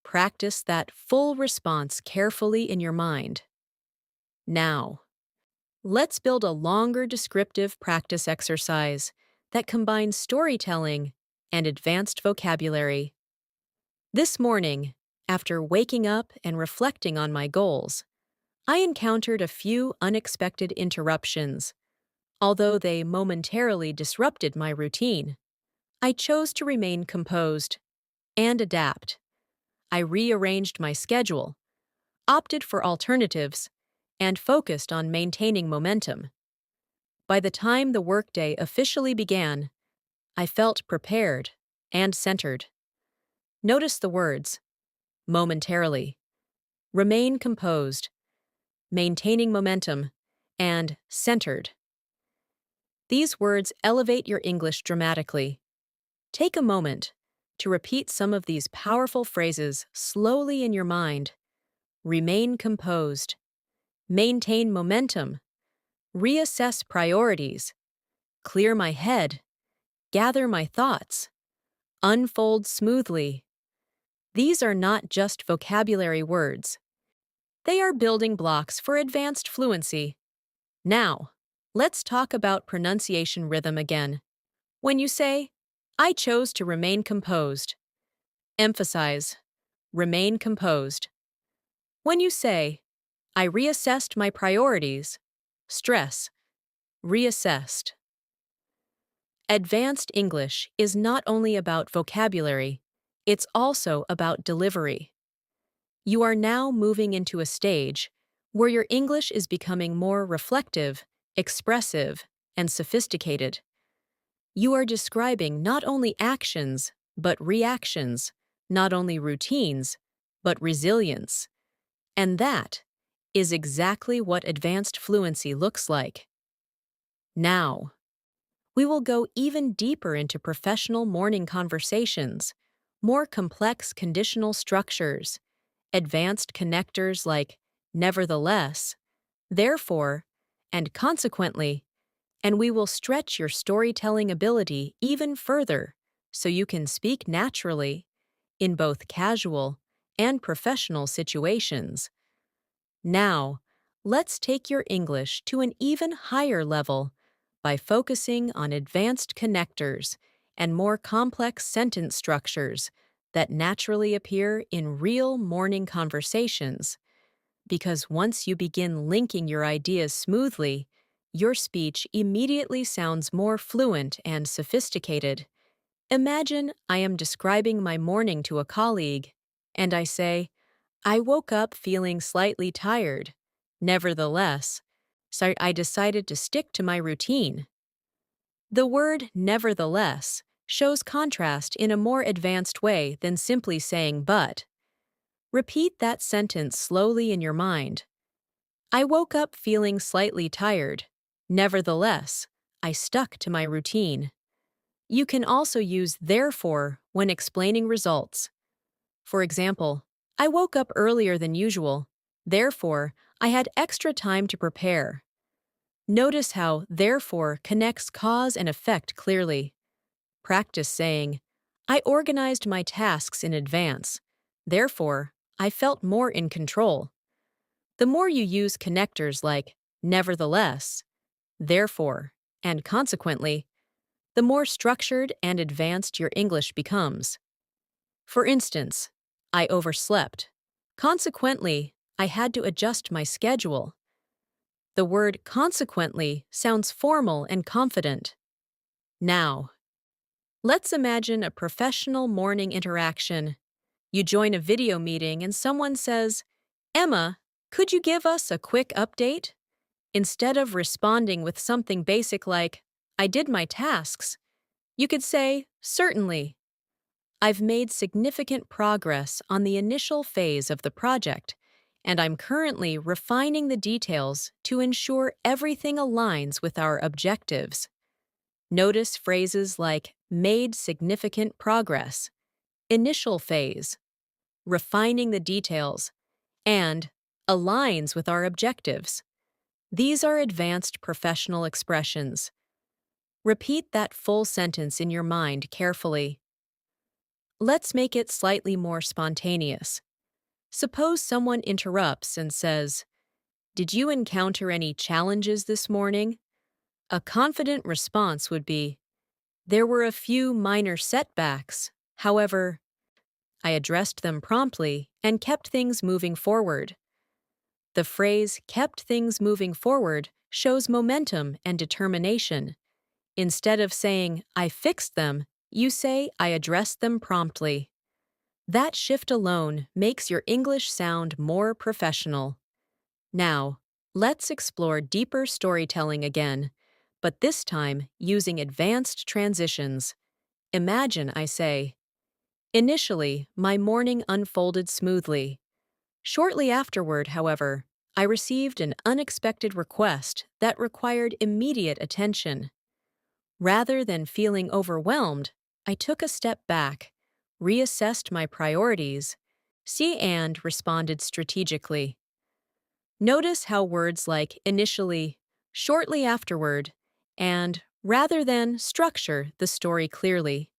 A: Practice that full response carefully in your mind. Now, let's build a longer descriptive practice exercise that combines storytelling and advanced vocabulary. This morning, after waking up and reflecting on my goals, I encountered a few unexpected interruptions. Although they momentarily disrupted my routine, I chose to remain composed and adapt. I rearranged my schedule, opted for alternatives, and focused on maintaining momentum. By the time the workday officially began, I felt prepared and centered. Notice the words momentarily, remain composed, maintaining momentum, and centered. These words elevate your English dramatically. Take a moment to repeat some of these powerful phrases slowly in your mind. Remain composed. Maintain momentum. Reassess priorities. Clear my head. Gather my thoughts. Unfold smoothly. These are not just vocabulary words. They are building blocks for advanced fluency. Now, let's talk about pronunciation rhythm again. When you say, "I chose to remain composed," emphasize, remain composed. When you say, "I reassessed my priorities," stress, reassessed. Advanced English is not only about vocabulary, it's also about delivery. You are now moving into a stage where your English is becoming more reflective, expressive, and sophisticated. You are describing not only actions, but reactions, not only routines, but resilience. And that is exactly what advanced fluency looks like. Now, we will go even deeper into professional morning conversations, more complex conditional structures, advanced connectors like nevertheless, therefore, and consequently, and we will stretch your storytelling ability even further so you can speak naturally in both casual and professional situations. Now, let's take your English to an even higher level by focusing on advanced connectors and more complex sentence structures that naturally appear in real morning conversations. Because once you begin linking your ideas smoothly, your speech immediately sounds more fluent and sophisticated. Imagine I am describing my morning to a colleague, and I say, "I woke up feeling slightly tired. Nevertheless, so I decided to stick to my routine." The word nevertheless shows contrast in a more advanced way than simply saying but. Repeat that sentence slowly in your mind. "I woke up feeling slightly tired. Nevertheless, I stuck to my routine." You can also use therefore when explaining results. For example, "I woke up earlier than usual. Therefore, I had extra time to prepare." Notice how therefore connects cause and effect clearly. Practice saying, "I organized my tasks in advance. Therefore, I felt more in control." The more you use connectors like nevertheless, therefore, and consequently, the more structured and advanced your English becomes. For instance, I overslept. Consequently, I had to adjust my schedule. The word consequently sounds formal and confident. Now, let's imagine a professional morning interaction. You join a video meeting and someone says, "Emma, could you give us a quick update?" Instead of responding with something basic like, "I did my tasks," you could say, "Certainly. I've made significant progress on the initial phase of the project, and I'm currently refining the details to ensure everything aligns with our objectives." Notice phrases like "made significant progress," "initial phase," "refining the details," and "aligns with our objectives." These are advanced professional expressions. Repeat that full sentence in your mind carefully. Let's make it slightly more spontaneous. Suppose someone interrupts and says, "Did you encounter any challenges this morning?" A confident response would be, "There were a few minor setbacks. However, I addressed them promptly and kept things moving forward." The phrase "kept things moving forward" shows momentum and determination. Instead of saying, "I fixed them," you say, "I addressed them promptly." That shift alone makes your English sound more professional. Now, let's explore deeper storytelling again, but this time using advanced transitions. Imagine I say, "Initially, my morning unfolded smoothly. Shortly afterward, however, I received an unexpected request that required immediate attention. Rather than feeling overwhelmed, I took a step back, reassessed my priorities, and responded strategically." Notice how words like "initially," "shortly afterward," and "rather than" structure the story clearly.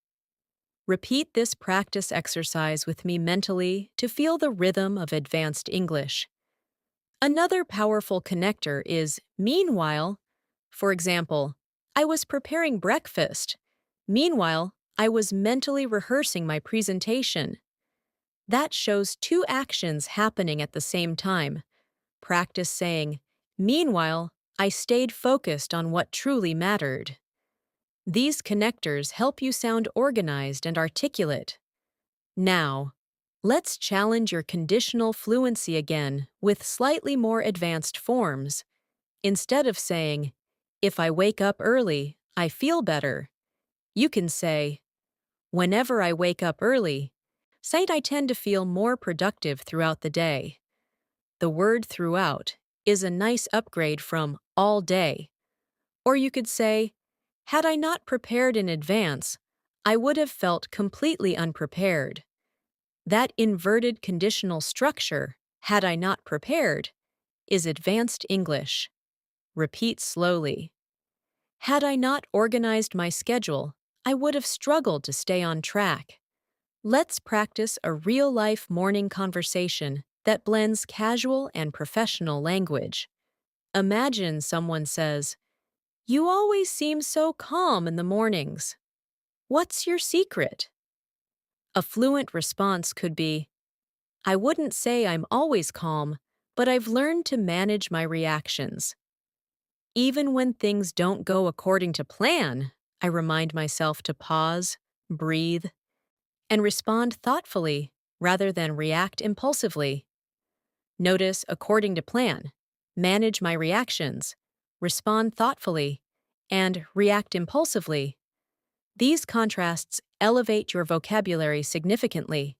A: Repeat this practice exercise with me mentally to feel the rhythm of advanced English. Another powerful connector is "meanwhile." For example, "I was preparing breakfast. Meanwhile, I was mentally rehearsing my presentation." That shows two actions happening at the same time. Practice saying, "Meanwhile, I stayed focused on what truly mattered." These connectors help you sound organized and articulate. Now, let's challenge your conditional fluency again with slightly more advanced forms. Instead of saying, "If I wake up early, I feel better," you can say, "Whenever I wake up early, I tend to feel more productive throughout the day." The word "throughout" is a nice upgrade from "all day." Or you could say, "Had I not prepared in advance, I would have felt completely unprepared." That inverted conditional structure, "had I not prepared," is advanced English. Repeat slowly. "Had I not organized my schedule, I would have struggled to stay on track." Let's practice a real-life morning conversation that blends casual and professional language. Imagine someone says, "You always seem so calm in the mornings. What's your secret?" A fluent response could be, "I wouldn't say I'm always calm, but I've learned to manage my reactions. Even when things don't go according to plan, I remind myself to pause, breathe, and respond thoughtfully rather than react impulsively." Notice "according to plan," "manage my reactions," "respond thoughtfully," and "react impulsively." These contrasts elevate your vocabulary significantly.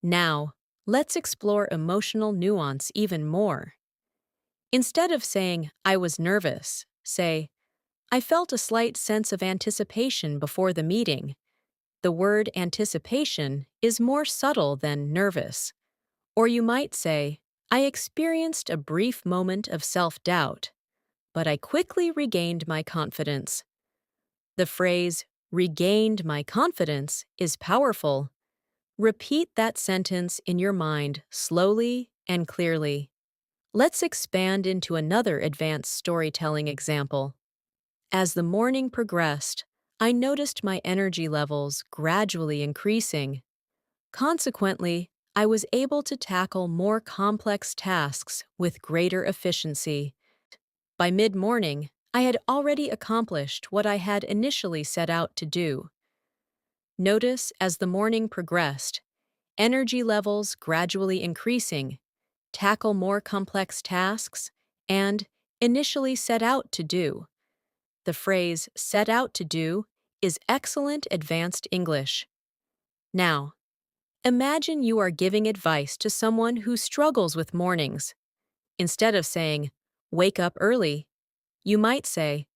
A: Now, let's explore emotional nuance even more. Instead of saying, "I was nervous," say, "I felt a slight sense of anticipation before the meeting." The word "anticipation" is more subtle than "nervous." Or you might say, "I experienced a brief moment of self-doubt, but I quickly regained my confidence." The phrase "regained my confidence" is powerful. Repeat that sentence in your mind slowly and clearly. Let's expand into another advanced storytelling example. As the morning progressed, I noticed my energy levels gradually increasing. Consequently, I was able to tackle more complex tasks with greater efficiency. By mid-morning, I had already accomplished what I had initially set out to do. Notice as the morning progressed, energy levels gradually increasing, tackle more complex tasks, and initially set out to do. The phrase set out to do is excellent advanced English. Now, imagine you are giving advice to someone who struggles with mornings. Instead of saying, wake up early, you might say,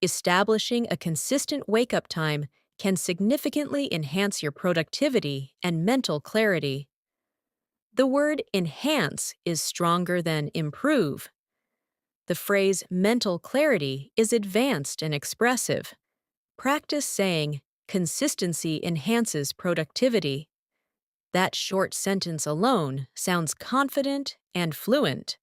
A: establishing a consistent wake-up time can significantly enhance your productivity and mental clarity. The word enhance is stronger than improve. The phrase mental clarity is advanced and expressive. Practice saying, consistency enhances productivity. That short sentence alone sounds confident and fluent.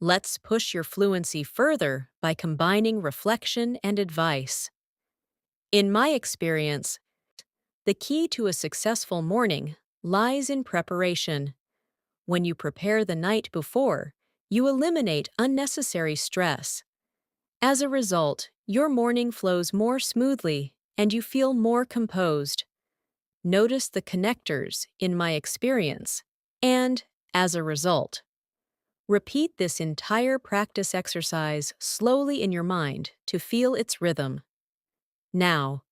A: Let's push your fluency further by combining reflection and advice. In my experience, the key to a successful morning lies in preparation. When you prepare the night before, you eliminate unnecessary stress. As a result, your morning flows more smoothly and you feel more composed. Notice the connectors in my experience, and, as a result, repeat this entire practice exercise slowly in your mind to feel its rhythm. Now,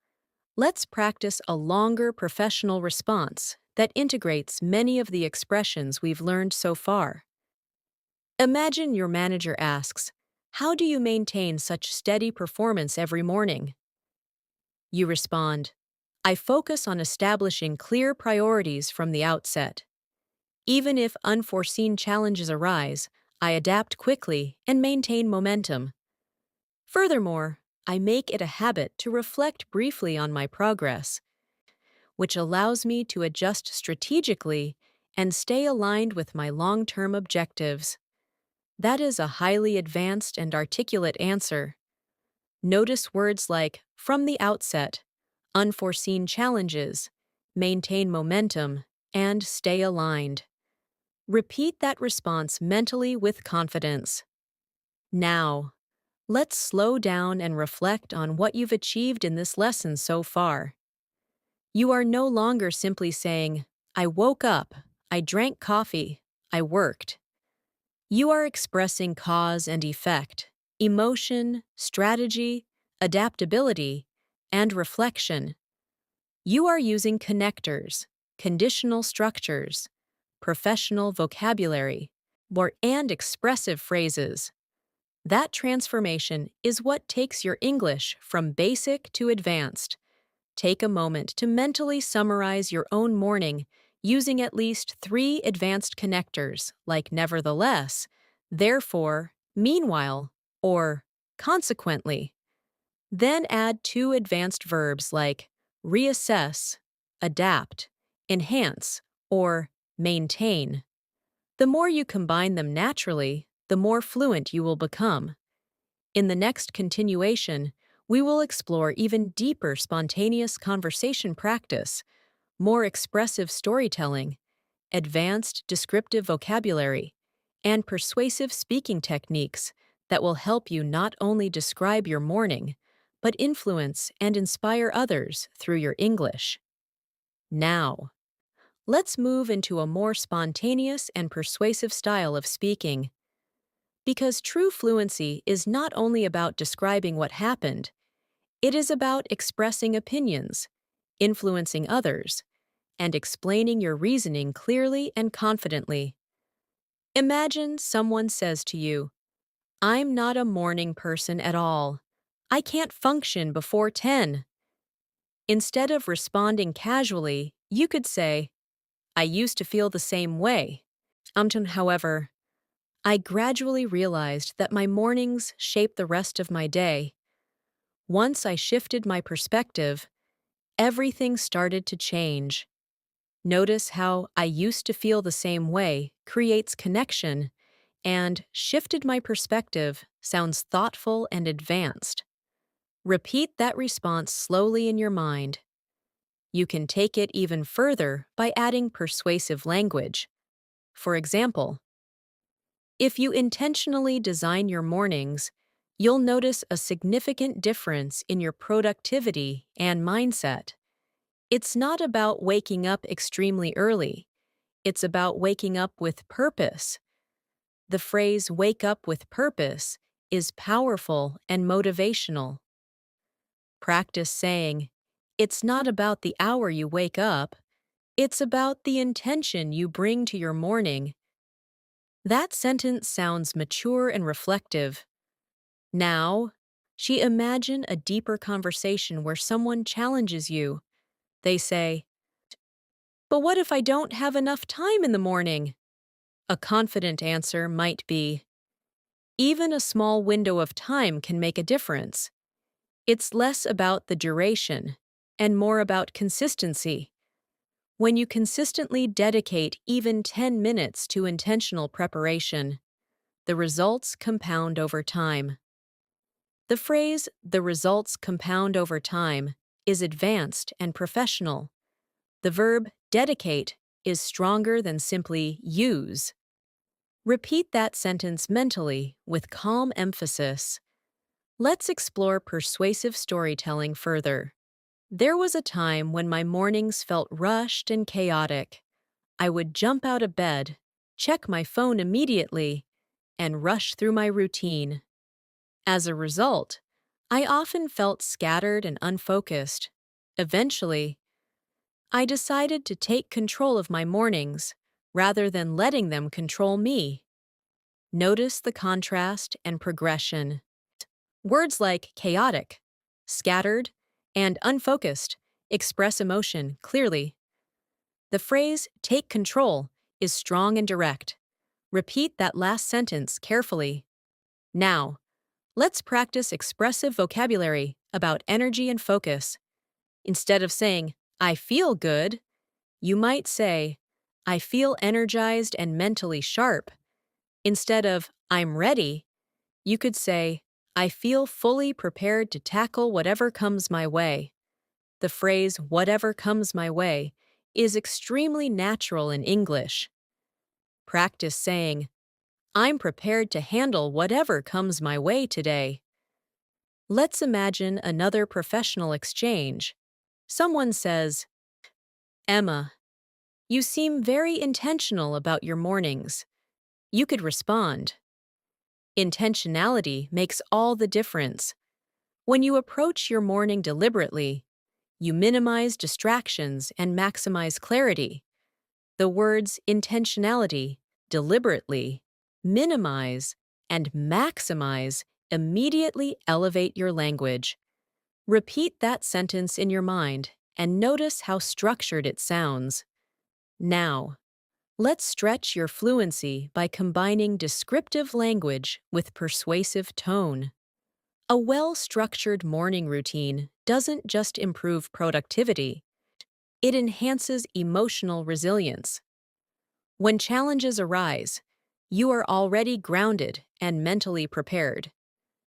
A: let's practice a longer professional response that integrates many of the expressions we've learned so far. Imagine your manager asks, "How do you maintain such steady performance every morning?" You respond, "I focus on establishing clear priorities from the outset. Even if unforeseen challenges arise, I adapt quickly and maintain momentum. Furthermore, I make it a habit to reflect briefly on my progress, which allows me to adjust strategically and stay aligned with my long-term objectives." That is a highly advanced and articulate answer. Notice words like from the outset, unforeseen challenges, maintain momentum, and stay aligned. Repeat that response mentally with confidence. Now, let's slow down and reflect on what you've achieved in this lesson so far. You are no longer simply saying, "I woke up, I drank coffee, I worked." You are expressing cause and effect, emotion, strategy, adaptability, and reflection. You are using connectors, conditional structures, professional vocabulary, and expressive phrases. That transformation is what takes your English from basic to advanced. Take a moment to mentally summarize your own morning using at least 3 advanced connectors like nevertheless, therefore, meanwhile, or consequently. Then add 2 advanced verbs like reassess, adapt, enhance, or maintain. The more you combine them naturally, the more fluent you will become. In the next continuation, we will explore even deeper spontaneous conversation practice, more expressive storytelling, advanced descriptive vocabulary, and persuasive speaking techniques that will help you not only describe your morning, but influence and inspire others through your English. Now, let's move into a more spontaneous and persuasive style of speaking. Because true fluency is not only about describing what happened, it is about expressing opinions, influencing others, and explaining your reasoning clearly and confidently. Imagine someone says to you, "I'm not a morning person at all. I can't function before 10." Instead of responding casually, you could say, "I used to feel the same way. However, I gradually realized that my mornings shape the rest of my day. Once I shifted my perspective, everything started to change." Notice how "I used to feel the same way" creates connection, and "shifted my perspective" sounds thoughtful and advanced. Repeat that response slowly in your mind. You can take it even further by adding persuasive language. For example, if you intentionally design your mornings, you'll notice a significant difference in your productivity and mindset. It's not about waking up extremely early. It's about waking up with purpose. The phrase wake up with purpose is powerful and motivational. Practice saying, it's not about the hour you wake up, it's about the intention you bring to your morning. That sentence sounds mature and reflective. Now, imagine a deeper conversation where someone challenges you. They say, but what if I don't have enough time in the morning? A confident answer might be, even a small window of time can make a difference. It's less about the duration and more about consistency. When you consistently dedicate even 10 minutes to intentional preparation, the results compound over time. The phrase, the results compound over time, is advanced and professional. The verb dedicate is stronger than simply use. Repeat that sentence mentally with calm emphasis. Let's explore persuasive storytelling further. There was a time when my mornings felt rushed and chaotic. I would jump out of bed, check my phone immediately, and rush through my routine. As a result, I often felt scattered and unfocused. Eventually, I decided to take control of my mornings rather than letting them control me. Notice the contrast and progression. Words like chaotic, scattered, and unfocused express emotion clearly. The phrase take control is strong and direct. Repeat that last sentence carefully. Now, let's practice expressive vocabulary about energy and focus. Instead of saying, I feel good, you might say, I feel energized and mentally sharp. Instead of, I'm ready, you could say, I feel fully prepared to tackle whatever comes my way. The phrase, whatever comes my way, is extremely natural in English. Practice saying, I'm prepared to handle whatever comes my way today. Let's imagine another professional exchange. Someone says, Emma, you seem very intentional about your mornings. You could respond, intentionality makes all the difference. When you approach your morning deliberately, you minimize distractions and maximize clarity. The words intentionality, deliberately, minimize, and maximize immediately elevate your language. Repeat that sentence in your mind and notice how structured it sounds. Now, let's stretch your fluency by combining descriptive language with persuasive tone. A well-structured morning routine doesn't just improve productivity, it enhances emotional resilience. When challenges arise, you are already grounded and mentally prepared.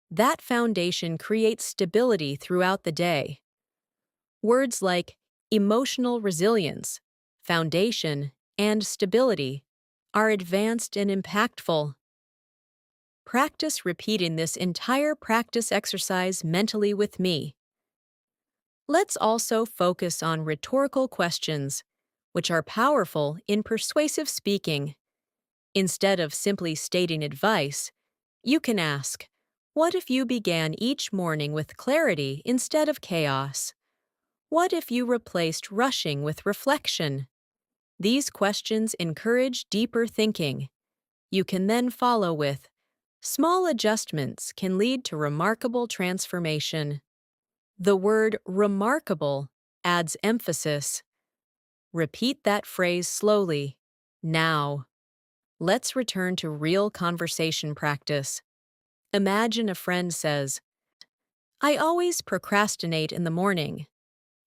A: That foundation creates stability throughout the day. Words like emotional resilience, foundation, and stability are advanced and impactful. Practice repeating this entire practice exercise mentally with me. Let's also focus on rhetorical questions, which are powerful in persuasive speaking. Instead of simply stating advice, you can ask, what if you began each morning with clarity instead of chaos? What if you replaced rushing with reflection? These questions encourage deeper thinking. You can then follow with, small adjustments can lead to remarkable transformation. The word remarkable adds emphasis. Repeat that phrase slowly. Now, let's return to real conversation practice. Imagine a friend says, I always procrastinate in the morning.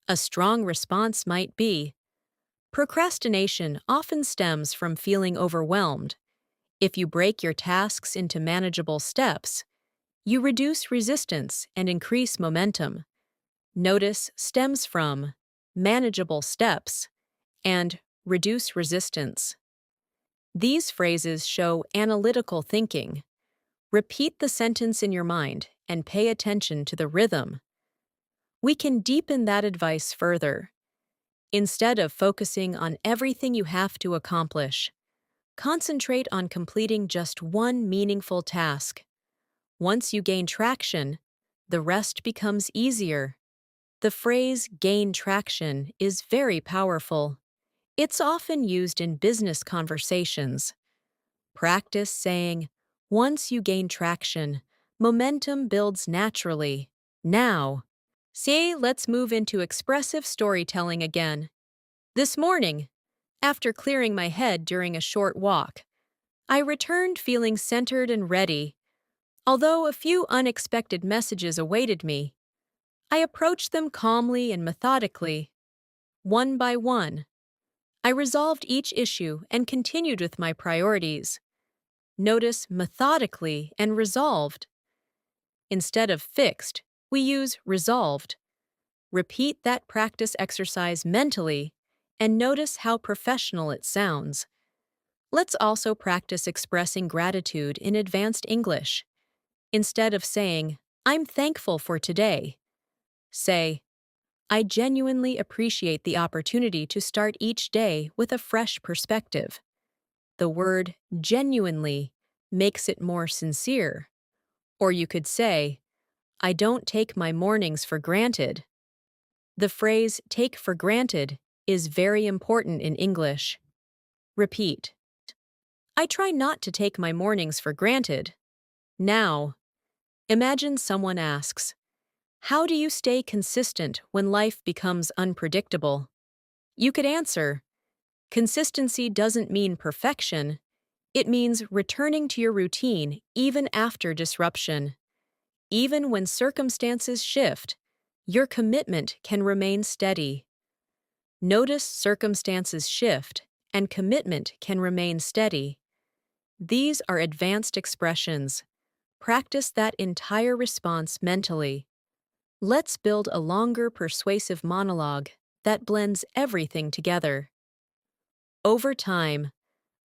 A: A strong response might be, procrastination often stems from feeling overwhelmed. If you break your tasks into manageable steps, you reduce resistance and increase momentum. Notice stems from manageable steps, and reduce resistance. These phrases show analytical thinking. Repeat the sentence in your mind and pay attention to the rhythm. We can deepen that advice further. Instead of focusing on everything you have to accomplish, concentrate on completing just one meaningful task. Once you gain traction, the rest becomes easier. The phrase gain traction is very powerful. It's often used in business conversations. Practice saying, once you gain traction, momentum builds naturally. Now, say, let's move into expressive storytelling again. This morning, after clearing my head during a short walk, I returned feeling centered and ready. Although a few unexpected messages awaited me, I approached them calmly and methodically. One by one, I resolved each issue and continued with my priorities. Notice methodically and resolved. Instead of fixed, we use resolved. Repeat that practice exercise mentally and notice how professional it sounds. Let's also practice expressing gratitude in advanced English. Instead of saying, I'm thankful for today, say, I genuinely appreciate the opportunity to start each day with a fresh perspective. The word genuinely makes it more sincere. Or you could say, I don't take my mornings for granted. The phrase take for granted is very important in English. Repeat. I try not to take my mornings for granted. Now, imagine someone asks, how do you stay consistent when life becomes unpredictable? You could answer, consistency doesn't mean perfection. It means returning to your routine even after disruption. Even when circumstances shift, your commitment can remain steady. Notice circumstances shift and commitment can remain steady. These are advanced expressions. Practice that entire response mentally. Let's build a longer persuasive monologue that blends everything together. Over time,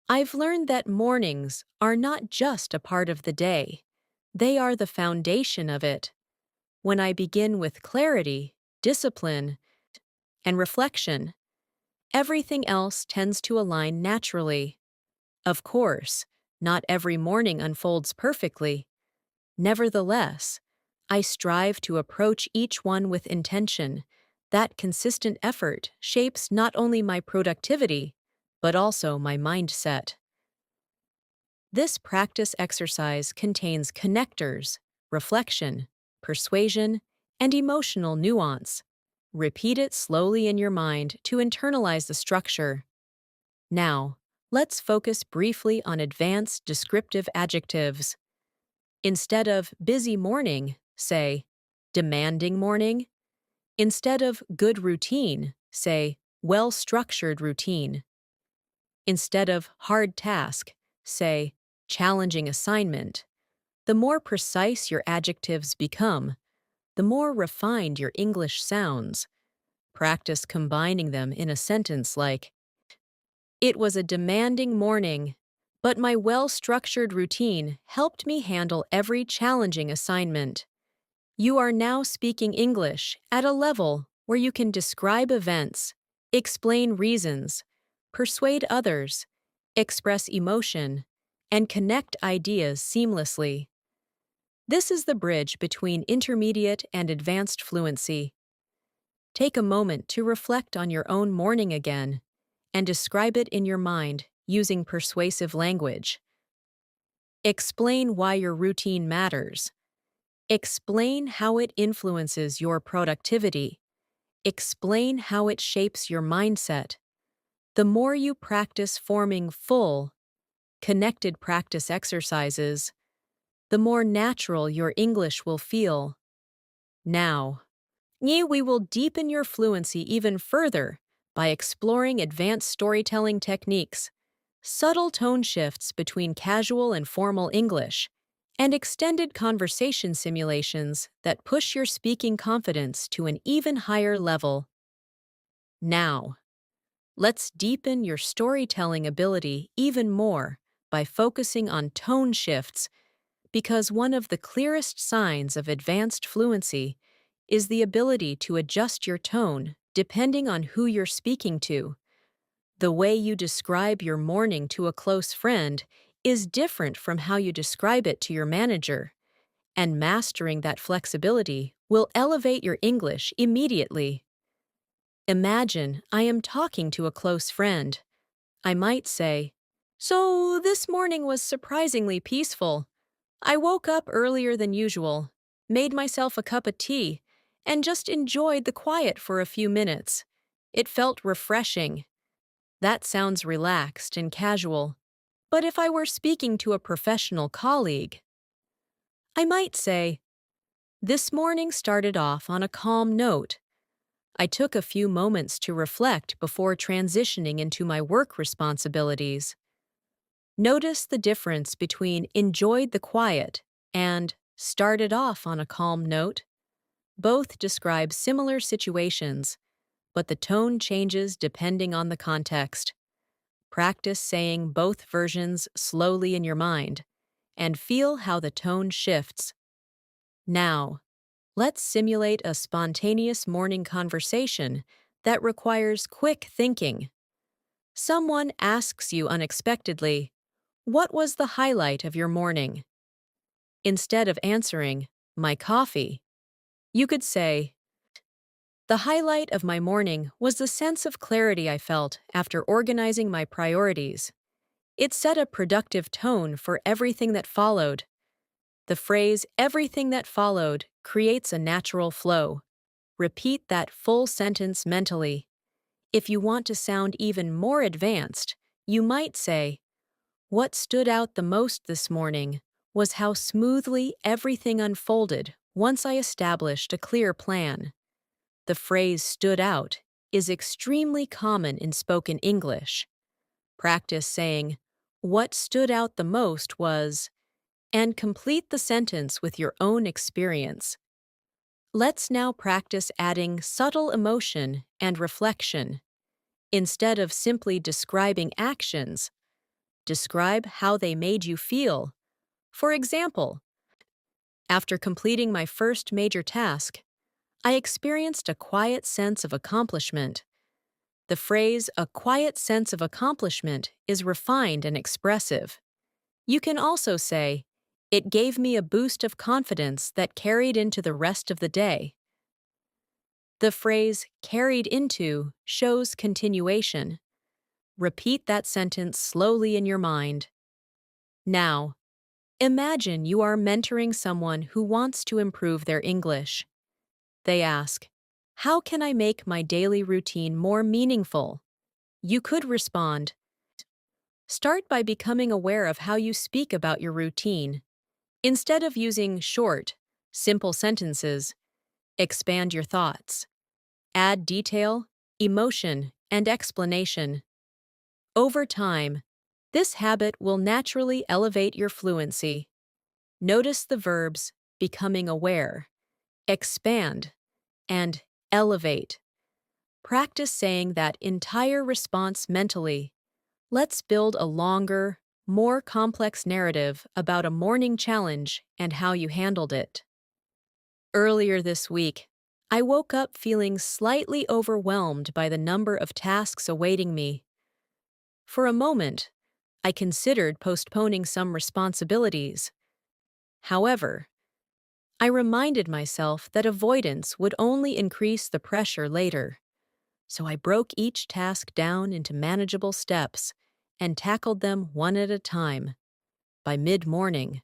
A: I've learned that mornings are not just a part of the day. They are the foundation of it. When I begin with clarity, discipline, and reflection, everything else tends to align naturally. Of course, not every morning unfolds perfectly. Nevertheless, I strive to approach each one with intention. That consistent effort shapes not only my productivity, but also my mindset. This practice exercise contains connectors, reflection, persuasion, and emotional nuance. Repeat it slowly in your mind to internalize the structure. Now, let's focus briefly on advanced descriptive adjectives. Instead of busy morning, say demanding morning. Instead of good routine, say well-structured routine. Instead of hard task, say challenging assignment. The more precise your adjectives become, the more refined your English sounds. Practice combining them in a sentence like, it was a demanding morning, but my well-structured routine helped me handle every challenging assignment. You are now speaking English at a level where you can describe events, explain reasons, persuade others, express emotion, and connect ideas seamlessly. This is the bridge between intermediate and advanced fluency. Take a moment to reflect on your own morning again and describe it in your mind using persuasive language. Explain why your routine matters. Explain how it influences your productivity. Explain how it shapes your mindset. The more you practice forming full, connected practice exercises, the more natural your English will feel. Now, we will deepen your fluency even further by exploring advanced storytelling techniques, subtle tone shifts between casual and formal English, and extended conversation simulations that push your speaking confidence to an even higher level. Now, let's deepen your storytelling ability even more by focusing on tone shifts, because one of the clearest signs of advanced fluency is the ability to adjust your tone depending on who you're speaking to. The way you describe your morning to a close friend is different from how you describe it to your manager, and mastering that flexibility will elevate your English immediately. Imagine I am talking to a close friend. I might say, "So, this morning was surprisingly peaceful. I woke up earlier than usual, made myself a cup of tea, and just enjoyed the quiet for a few minutes. It felt refreshing." That sounds relaxed and casual. But if I were speaking to a professional colleague, I might say, "This morning started off on a calm note. I took a few moments to reflect before transitioning into my work responsibilities." Notice the difference between "enjoyed the quiet" and "started off on a calm note." Both describe similar situations, but the tone changes depending on the context. Practice saying both versions slowly in your mind and feel how the tone shifts. Now, let's simulate a spontaneous morning conversation that requires quick thinking. Someone asks you unexpectedly, "What was the highlight of your morning?" Instead of answering, "My coffee," you could say, "The highlight of my morning was the sense of clarity I felt after organizing my priorities. It set a productive tone for everything that followed." The phrase "everything that followed" creates a natural flow. Repeat that full sentence mentally. If you want to sound even more advanced, you might say, "What stood out the most this morning was how smoothly everything unfolded once I established a clear plan." The phrase "stood out" is extremely common in spoken English. Practice saying, "What stood out the most was," and complete the sentence with your own experience. Let's now practice adding subtle emotion and reflection. Instead of simply describing actions, describe how they made you feel. For example, "After completing my first major task, I experienced a quiet sense of accomplishment." The phrase "a quiet sense of accomplishment" is refined and expressive. You can also say, "It gave me a boost of confidence that carried into the rest of the day." The phrase "carried into" shows continuation. Repeat that sentence slowly in your mind. Now, imagine you are mentoring someone who wants to improve their English. They ask, "How can I make my daily routine more meaningful?" You could respond, "Start by becoming aware of how you speak about your routine. Instead of using short, simple sentences, expand your thoughts. Add detail, emotion, and explanation." Over time, this habit will naturally elevate your fluency. Notice the verbs "becoming aware," "expand," and "elevate." Practice saying that entire response mentally. Let's build a longer, more complex narrative about a morning challenge and how you handled it. Earlier this week, I woke up feeling slightly overwhelmed by the number of tasks awaiting me. For a moment, I considered postponing some responsibilities. However, I reminded myself that avoidance would only increase the pressure later. So I broke each task down into manageable steps and tackled them one at a time. By mid-morning,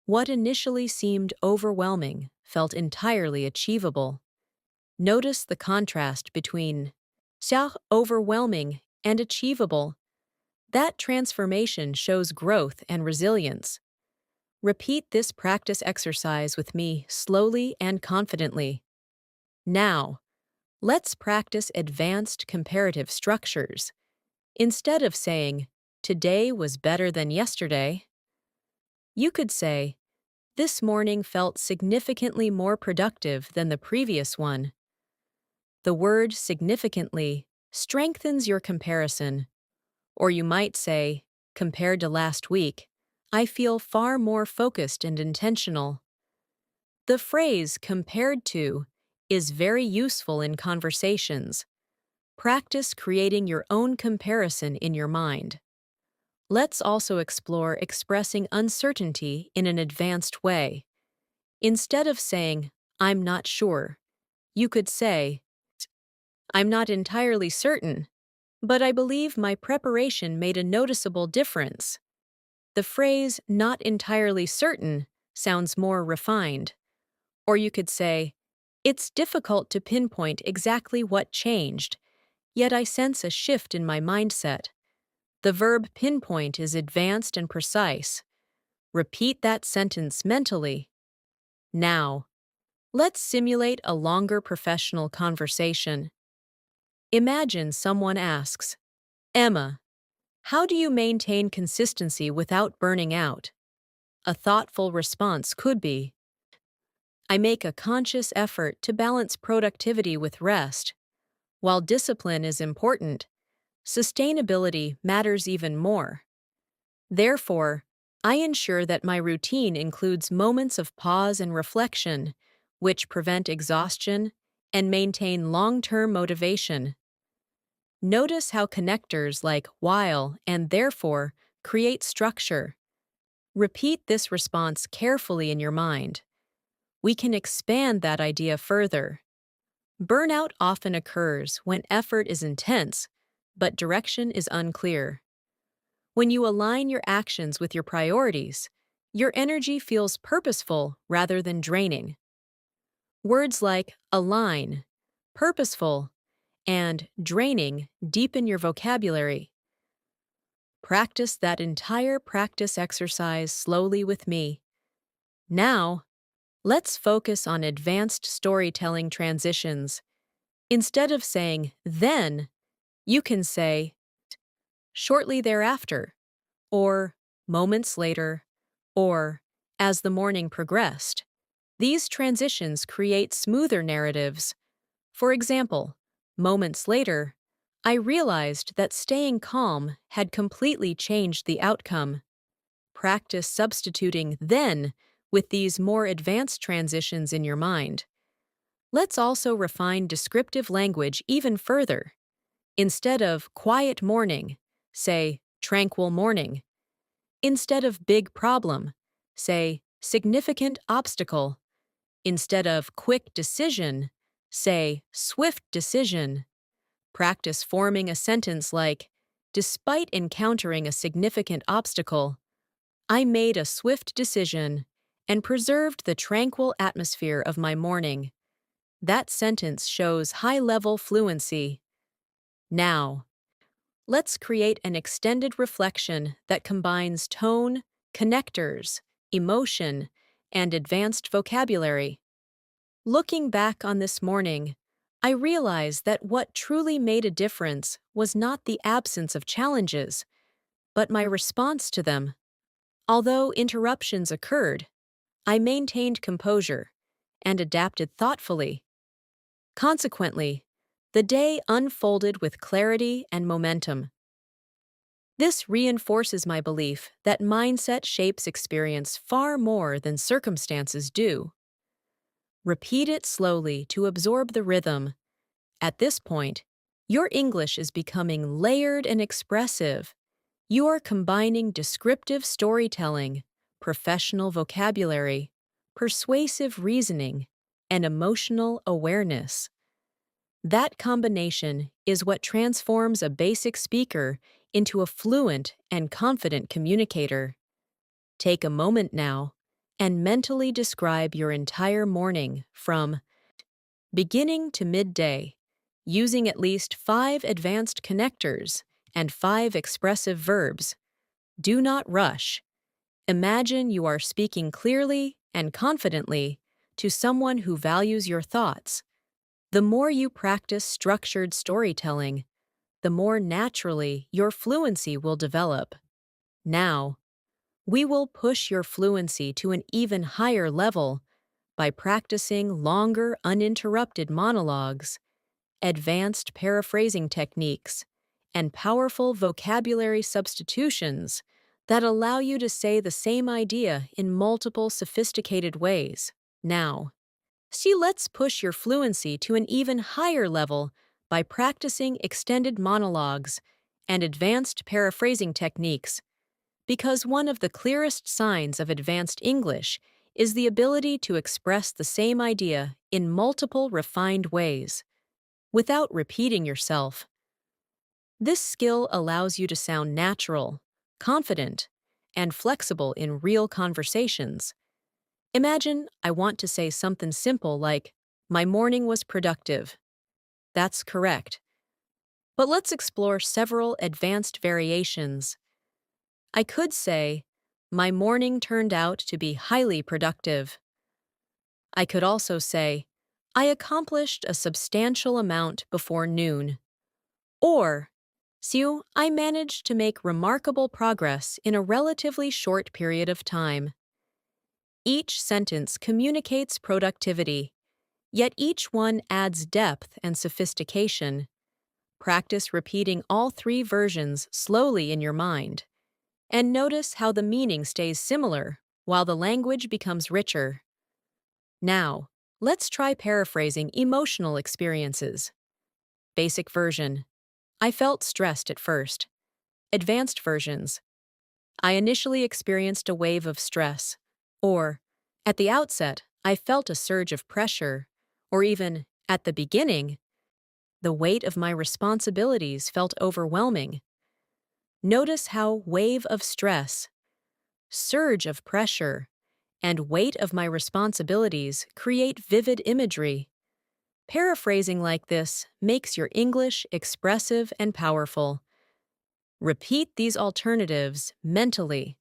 A: what initially seemed overwhelming felt entirely achievable. Notice the contrast between overwhelming and achievable. That transformation shows growth and resilience. Repeat this practice exercise with me slowly and confidently. Now, let's practice advanced comparative structures. Instead of saying, "Today was better than yesterday," you could say, "This morning felt significantly more productive than the previous one." The word "significantly" strengthens your comparison. Or you might say, compared to last week, I feel far more focused and intentional. The phrase compared to is very useful in conversations. Practice creating your own comparison in your mind. Let's also explore expressing uncertainty in an advanced way. Instead of saying, I'm not sure, you could say, I'm not entirely certain, but I believe my preparation made a noticeable difference. The phrase not entirely certain sounds more refined. Or you could say, it's difficult to pinpoint exactly what changed, yet I sense a shift in my mindset. The verb pinpoint is advanced and precise. Repeat that sentence mentally. Now, let's simulate a longer professional conversation. Imagine someone asks, Emma, how do you maintain consistency without burning out? A thoughtful response could be, I make a conscious effort to balance productivity with rest. While discipline is important, sustainability matters even more. Therefore, I ensure that my routine includes moments of pause and reflection, which prevent exhaustion and maintain long-term motivation. Notice how connectors like while and therefore create structure. Repeat this response carefully in your mind. We can expand that idea further. Burnout often occurs when effort is intense, but direction is unclear. When you align your actions with your priorities, your energy feels purposeful rather than draining. Words like align, purposeful, and draining deepen your vocabulary. Practice that entire practice exercise slowly with me. Now, let's focus on advanced storytelling transitions. Instead of saying then, you can say shortly thereafter, or moments later, or as the morning progressed. These transitions create smoother narratives. For example, moments later, I realized that staying calm had completely changed the outcome. Practice substituting then with these more advanced transitions in your mind. Let's also refine descriptive language even further. Instead of quiet morning, say tranquil morning. Instead of big problem, say significant obstacle. Instead of quick decision, say swift decision. Practice forming a sentence like, despite encountering a significant obstacle, I made a swift decision and preserved the tranquil atmosphere of my morning. That sentence shows high-level fluency. Now, let's create an extended reflection that combines tone, connectors, emotion, and advanced vocabulary. Looking back on this morning, I realize that what truly made a difference was not the absence of challenges, but my response to them. Although interruptions occurred, I maintained composure and adapted thoughtfully. Consequently, the day unfolded with clarity and momentum. This reinforces my belief that mindset shapes experience far more than circumstances do. Repeat it slowly to absorb the rhythm. At this point, your English is becoming layered and expressive. You are combining descriptive storytelling, professional vocabulary, persuasive reasoning, and emotional awareness. That combination is what transforms a basic speaker into a fluent and confident communicator. Take a moment now and mentally describe your entire morning from beginning to midday, using at least 5 advanced connectors and 5 expressive verbs. Do not rush. Imagine you are speaking clearly and confidently to someone who values your thoughts. The more you practice structured storytelling, the more naturally your fluency will develop. Now, we will push your fluency to an even higher level by practicing longer, uninterrupted monologues. advanced paraphrasing techniques, and powerful vocabulary substitutions that allow you to say the same idea in multiple sophisticated ways. Now, let's push your fluency to an even higher level by practicing extended monologues and advanced paraphrasing techniques, because one of the clearest signs of advanced English is the ability to express the same idea in multiple refined ways, without repeating yourself. This skill allows you to sound natural, confident, and flexible in real conversations. Imagine I want to say something simple like, "My morning was productive." That's correct. But let's explore several advanced variations. I could say, "My morning turned out to be highly productive." I could also say, "I accomplished a substantial amount before noon." Or, I managed to make remarkable progress in a relatively short period of time." Each sentence communicates productivity, yet each one adds depth and sophistication. Practice repeating all three versions slowly in your mind, and notice how the meaning stays similar while the language becomes richer. Now, let's try paraphrasing emotional experiences. Basic version: I felt stressed at first. Advanced versions: I initially experienced a wave of stress. Or, at the outset, I felt a surge of pressure. Or even, at the beginning, the weight of my responsibilities felt overwhelming. Notice how wave of stress, surge of pressure, and weight of my responsibilities create vivid imagery. Paraphrasing like this makes your English expressive and powerful. Repeat these alternatives mentally.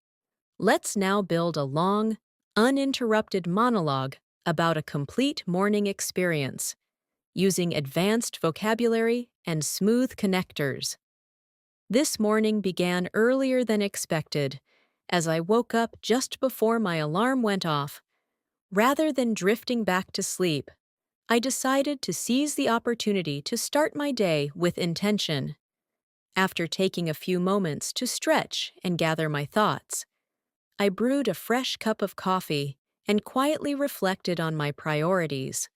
A: Let's now build a long, uninterrupted monologue about a complete morning experience, using advanced vocabulary and smooth connectors. This morning began earlier than expected, as I woke up just before my alarm went off. Rather than drifting back to sleep, I decided to seize the opportunity to start my day with intention. After taking a few moments to stretch and gather my thoughts, I brewed a fresh cup of coffee and quietly reflected on my priorities.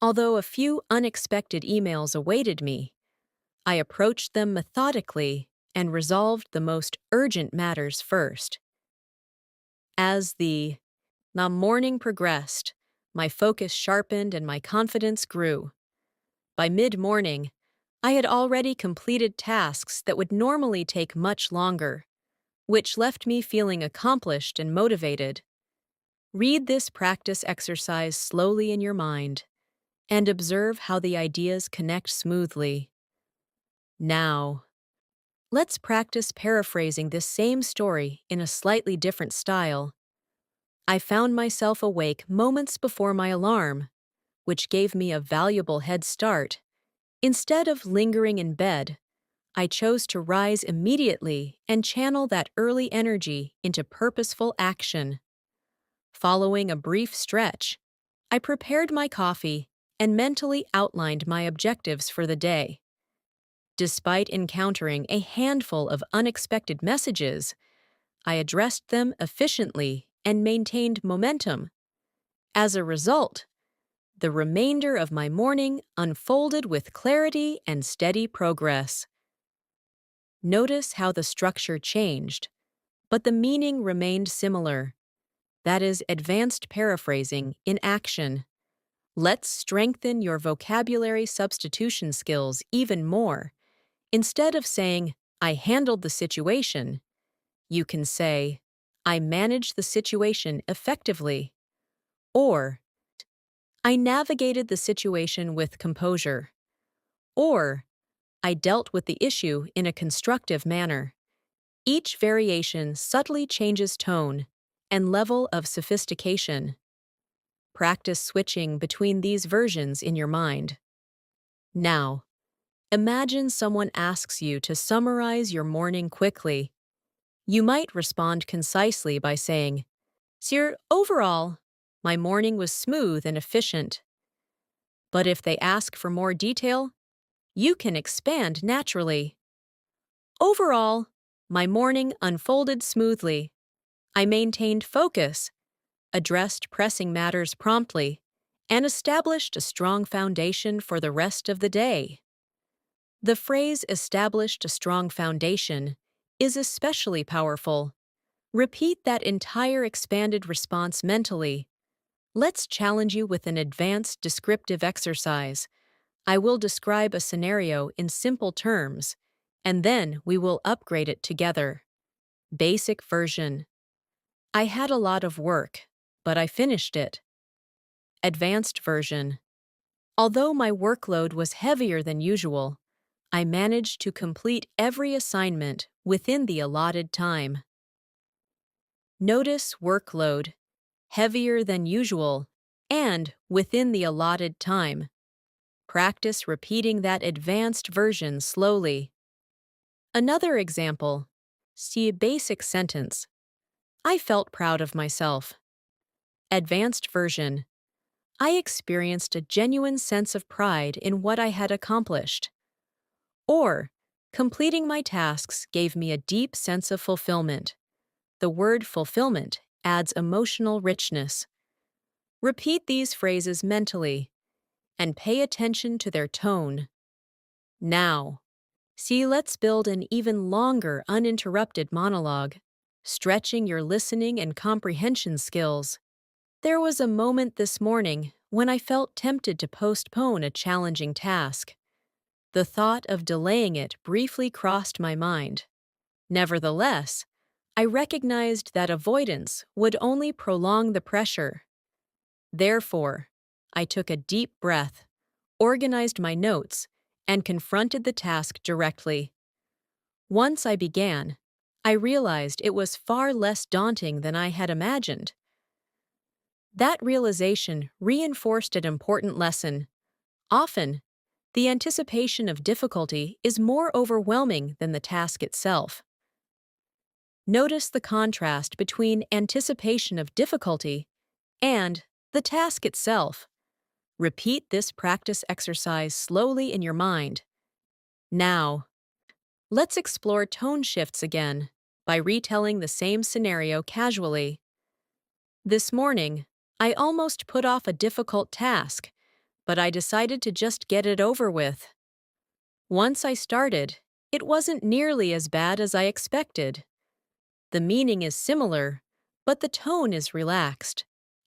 A: Although a few unexpected emails awaited me, I approached them methodically and resolved the most urgent matters first. As the morning progressed, my focus sharpened and my confidence grew. By mid-morning, I had already completed tasks that would normally take much longer, which left me feeling accomplished and motivated. Read this practice exercise slowly in your mind and observe how the ideas connect smoothly. Now, let's practice paraphrasing this same story in a slightly different style. I found myself awake moments before my alarm, which gave me a valuable head start. Instead of lingering in bed, I chose to rise immediately and channel that early energy into purposeful action. Following a brief stretch, I prepared my coffee and mentally outlined my objectives for the day. Despite encountering a handful of unexpected messages, I addressed them efficiently and maintained momentum. As a result, the remainder of my morning unfolded with clarity and steady progress. Notice how the structure changed, but the meaning remained similar. That is advanced paraphrasing in action. Let's strengthen your vocabulary substitution skills even more. Instead of saying, "I handled the situation," you can say, "I managed the situation effectively." Or, "I navigated the situation with composure." Or, "I dealt with the issue in a constructive manner." Each variation subtly changes tone and level of sophistication. Practice switching between these versions in your mind. Now, imagine someone asks you to summarize your morning quickly. You might respond concisely by saying, "Sir, overall, my morning was smooth and efficient." But if they ask for more detail, you can expand naturally. Overall, my morning unfolded smoothly. I maintained focus, addressed pressing matters promptly, and established a strong foundation for the rest of the day. The phrase established a strong foundation is especially powerful. Repeat that entire expanded response mentally. Let's challenge you with an advanced descriptive exercise. I will describe a scenario in simple terms, and then we will upgrade it together. Basic version. I had a lot of work, but I finished it. Advanced version. Although my workload was heavier than usual, I managed to complete every assignment within the allotted time. Notice workload, heavier than usual, and within the allotted time. Practice repeating that advanced version slowly. Another example. See basic sentence. I felt proud of myself. Advanced version. I experienced a genuine sense of pride in what I had accomplished. Or, completing my tasks gave me a deep sense of fulfillment. The word fulfillment adds emotional richness. Repeat these phrases mentally and pay attention to their tone. Now, let's build an even longer, uninterrupted monologue, stretching your listening and comprehension skills. There was a moment this morning when I felt tempted to postpone a challenging task. The thought of delaying it briefly crossed my mind. Nevertheless, I recognized that avoidance would only prolong the pressure. Therefore, I took a deep breath, organized my notes, and confronted the task directly. Once I began, I realized it was far less daunting than I had imagined. That realization reinforced an important lesson. Often, the anticipation of difficulty is more overwhelming than the task itself. Notice the contrast between anticipation of difficulty and the task itself. Repeat this practice exercise slowly in your mind. Now, let's explore tone shifts again by retelling the same scenario casually. This morning, I almost put off a difficult task, but I decided to just get it over with. Once I started, it wasn't nearly as bad as I expected. The meaning is similar, but the tone is relaxed.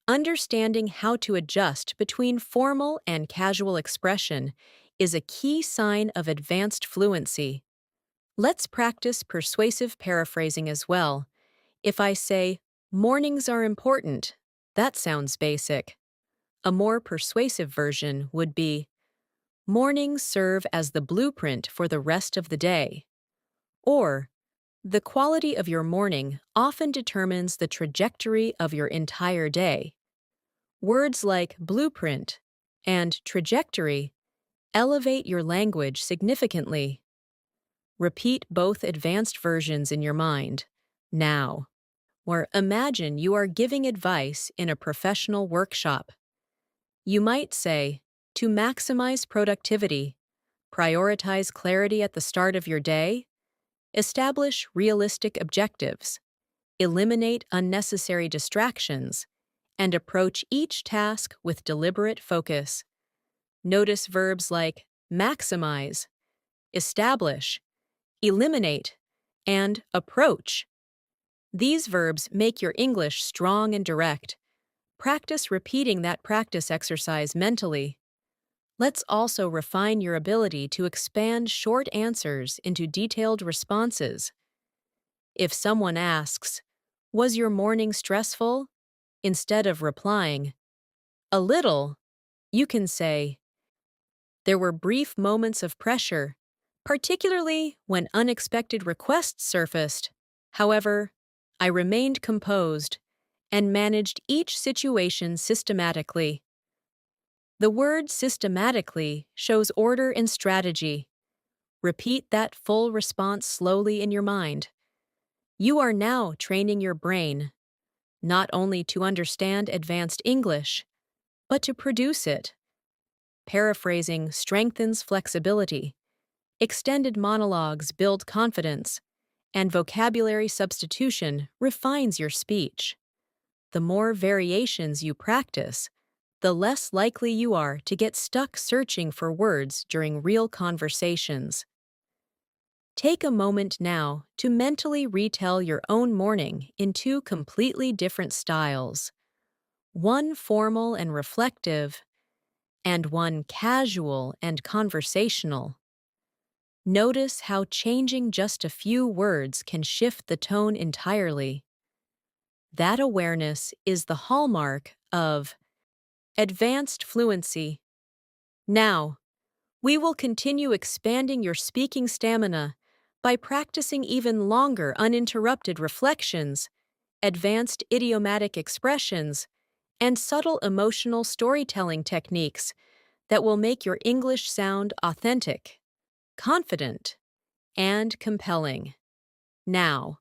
A: Understanding how to adjust between formal and casual expression is a key sign of advanced fluency. Let's practice persuasive paraphrasing as well. If I say, "Mornings are important," that sounds basic. A more persuasive version would be, "Mornings serve as the blueprint for the rest of the day." Or, "The quality of your morning often determines the trajectory of your entire day." Words like blueprint and trajectory elevate your language significantly. Repeat both advanced versions in your mind, now. Or imagine you are giving advice in a professional workshop. You might say, to maximize productivity, prioritize clarity at the start of your day, establish realistic objectives, eliminate unnecessary distractions, and approach each task with deliberate focus. Notice verbs like maximize, establish, eliminate, and approach. These verbs make your English strong and direct. Practice repeating that practice exercise mentally. Let's also refine your ability to expand short answers into detailed responses. If someone asks, "Was your morning stressful?" instead of replying, "A little," you can say, "There were brief moments of pressure, particularly when unexpected requests surfaced. However, I remained composed and managed each situation systematically." The word systematically shows order and strategy. Repeat that full response slowly in your mind. You are now training your brain, not only to understand advanced English, but to produce it. paraphrasing strengthens flexibility, extended monologues build confidence, and vocabulary substitution refines your speech. The more variations you practice, the less likely you are to get stuck searching for words during real conversations. Take a moment now to mentally retell your own morning in two completely different styles, one formal and reflective, and one casual and conversational. Notice how changing just a few words can shift the tone entirely. That awareness is the hallmark of advanced fluency. Now, we will continue expanding your speaking stamina by practicing even longer uninterrupted reflections, advanced idiomatic expressions, and subtle emotional storytelling techniques that will make your English sound authentic, confident, and compelling. Now,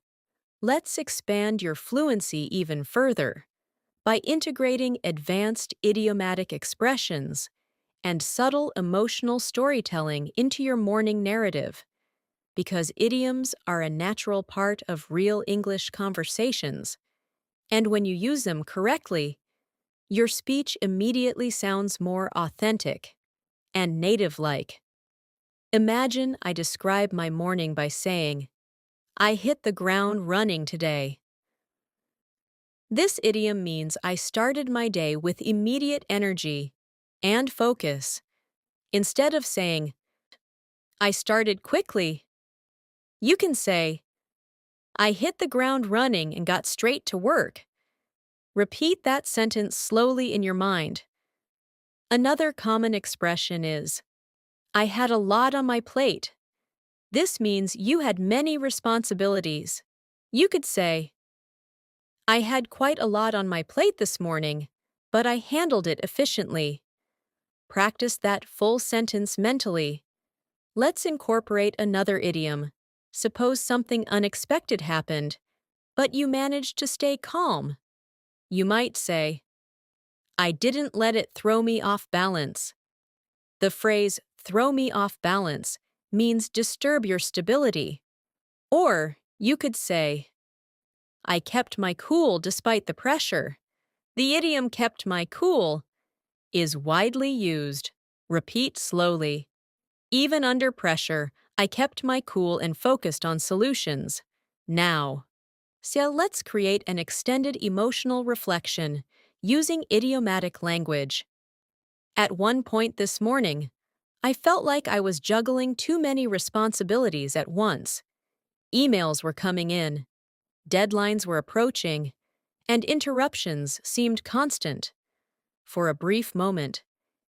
A: let's expand your fluency even further by integrating advanced idiomatic expressions and subtle emotional storytelling into your morning narrative, because idioms are a natural part of real English conversations, and when you use them correctly, your speech immediately sounds more authentic and native-like. Imagine I describe my morning by saying, "I hit the ground running today." This idiom means I started my day with immediate energy and focus. Instead of saying, "I started quickly," you can say, "I hit the ground running and got straight to work." Repeat that sentence slowly in your mind. Another common expression is, "I had a lot on my plate." This means you had many responsibilities. You could say, "I had quite a lot on my plate this morning, but I handled it efficiently." Practice that full sentence mentally. Let's incorporate another idiom. Suppose something unexpected happened, but you managed to stay calm. You might say, "I didn't let it throw me off balance." The phrase "throw me off balance" means disturb your stability. Or you could say, "I kept my cool despite the pressure." The idiom "kept my cool" is widely used. Repeat slowly. Even under pressure, I kept my cool and focused on solutions. Now, so let's create an extended emotional reflection using idiomatic language. At one point this morning, I felt like I was juggling too many responsibilities at once. Emails were coming in, deadlines were approaching, and interruptions seemed constant. For a brief moment,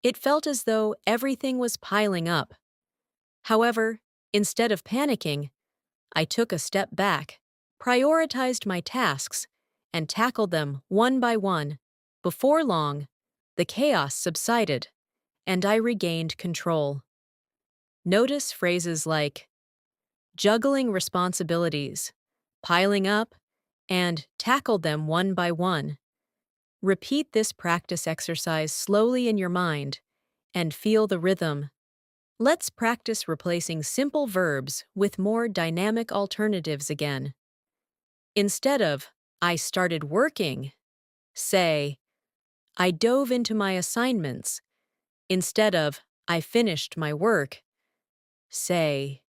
A: it felt as though everything was piling up. However, instead of panicking, I took a step back, prioritized my tasks, and tackled them one by one. Before long, the chaos subsided, and I regained control. Notice phrases like juggling responsibilities, piling up, and tackled them one by one. Repeat this practice exercise slowly in your mind and feel the rhythm. Let's practice replacing simple verbs with more dynamic alternatives again. Instead of, "I started working," say, "I dove into my assignments." Instead of, "I finished my work," say,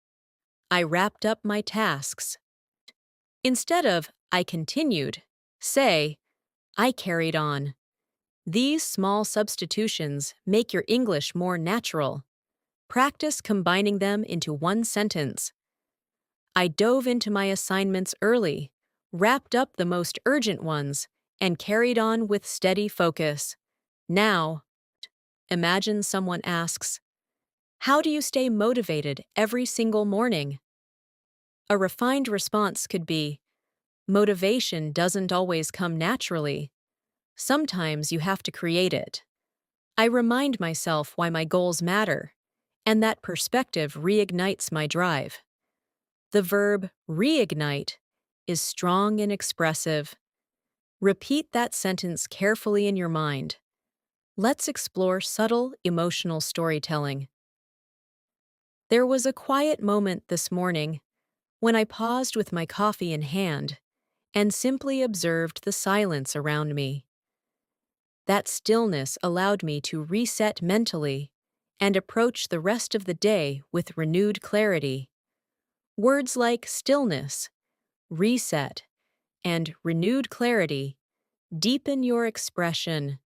A: "I wrapped up my tasks." Instead of, "I continued," say, "I carried on." These small substitutions make your English more natural. Practice combining them into one sentence. I dove into my assignments early, wrapped up the most urgent ones, and carried on with steady focus. Now, imagine someone asks, "How do you stay motivated every single morning?" A refined response could be, "Motivation doesn't always come naturally. Sometimes you have to create it. I remind myself why my goals matter, and that perspective reignites my drive." The verb reignite is strong and expressive. Repeat that sentence carefully in your mind. let's explore subtle emotional storytelling. There was a quiet moment this morning when I paused with my coffee in hand and simply observed the silence around me. That stillness allowed me to reset mentally and approach the rest of the day with renewed clarity. Words like stillness, reset, and renewed clarity deepen your expression.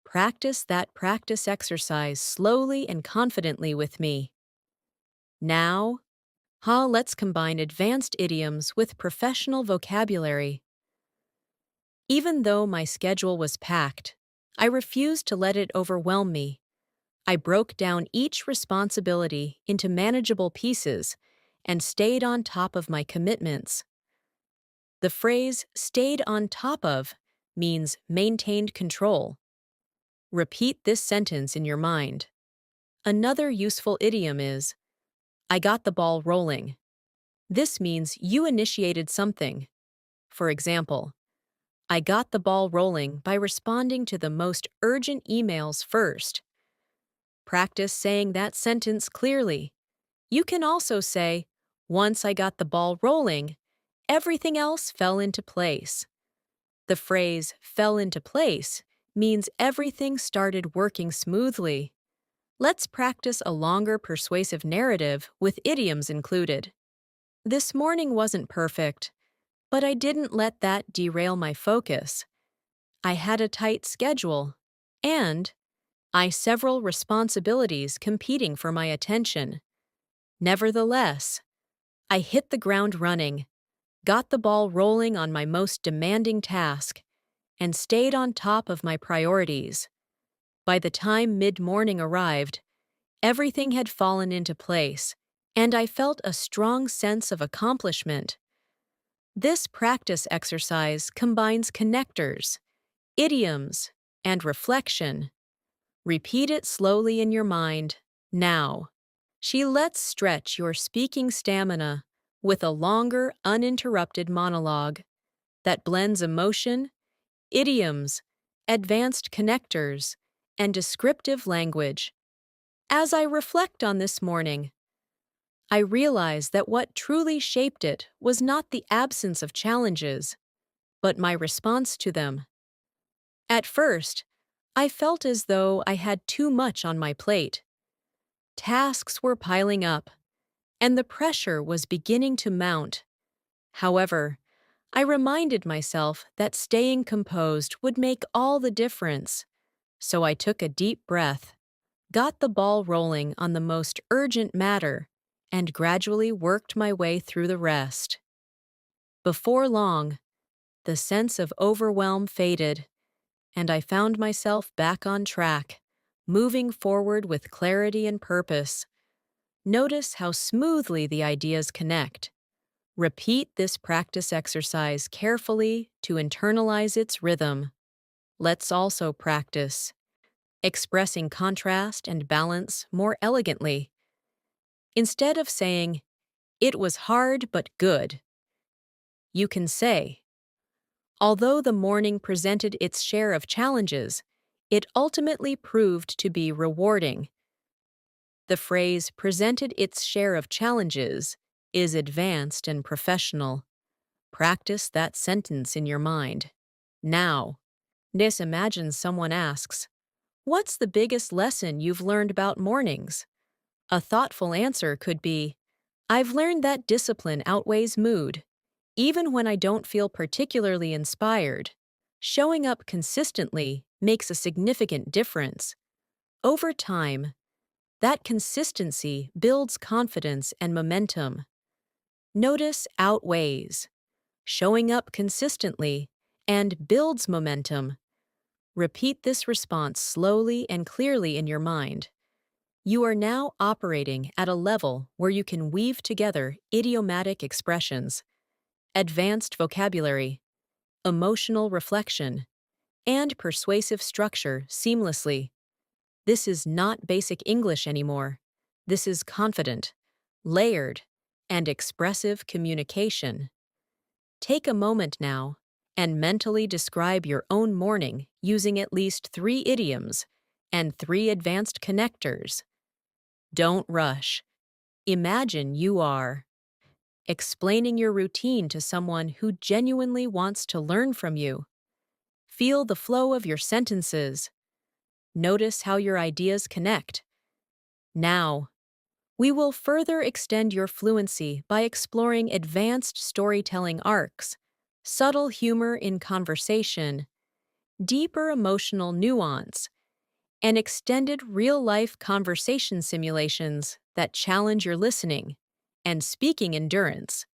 A: Practice that practice exercise slowly and confidently with me. Now, let's combine advanced idioms with professional vocabulary. Even though my schedule was packed, I refused to let it overwhelm me. I broke down each responsibility into manageable pieces and stayed on top of my commitments. The phrase stayed on top of means maintained control. Repeat this sentence in your mind. Another useful idiom is, I got the ball rolling. This means you initiated something. For example, I got the ball rolling by responding to the most urgent emails first. Practice saying that sentence clearly. You can also say, once I got the ball rolling, everything else fell into place. The phrase fell into place means everything started working smoothly. Let's practice a longer persuasive narrative with idioms included. This morning wasn't perfect, but I didn't let that derail my focus. I had a tight schedule, and I several responsibilities competing for my attention. Nevertheless, I hit the ground running, got the ball rolling on my most demanding task, and stayed on top of my priorities. By the time mid-morning arrived, everything had fallen into place, and I felt a strong sense of accomplishment. This practice exercise combines connectors, idioms, and reflection. Repeat it slowly in your mind, now. Let's stretch your speaking stamina with a longer, uninterrupted monologue that blends emotion, idioms, advanced connectors, and descriptive language. As I reflect on this morning, I realize that what truly shaped it was not the absence of challenges, but my response to them. At first, I felt as though I had too much on my plate. Tasks were piling up, and the pressure was beginning to mount. However, I reminded myself that staying composed would make all the difference. So I took a deep breath, got the ball rolling on the most urgent matter, and gradually worked my way through the rest. Before long, the sense of overwhelm faded, and I found myself back on track, moving forward with clarity and purpose. Notice how smoothly the ideas connect. Repeat this practice exercise carefully to internalize its rhythm. Let's also practice expressing contrast and balance more elegantly. Instead of saying, "It was hard but good," you can say, "Although the morning presented its share of challenges, it ultimately proved to be rewarding." The phrase "presented its share of challenges" is advanced and professional. Practice that sentence in your mind. Now, imagine someone asks, "What's the biggest lesson you've learned about mornings?" A thoughtful answer could be, "I've learned that discipline outweighs mood. Even when I don't feel particularly inspired, showing up consistently makes a significant difference. Over time, that consistency builds confidence and momentum." Notice outweighs, showing up consistently, and builds momentum. Repeat this response slowly and clearly in your mind. You are now operating at a level where you can weave together idiomatic expressions, advanced vocabulary, emotional reflection, and persuasive structure seamlessly. This is not basic English anymore. This is confident, layered, and expressive communication. Take a moment now and mentally describe your own morning using at least 3 idioms and 3 advanced connectors. Don't rush. Imagine you are explaining your routine to someone who genuinely wants to learn from you. Feel the flow of your sentences. Notice how your ideas connect. Now, we will further extend your fluency by exploring advanced storytelling arcs, subtle humor in conversation, deeper emotional nuance, and extended real-life conversation simulations that challenge your listening and speaking endurance.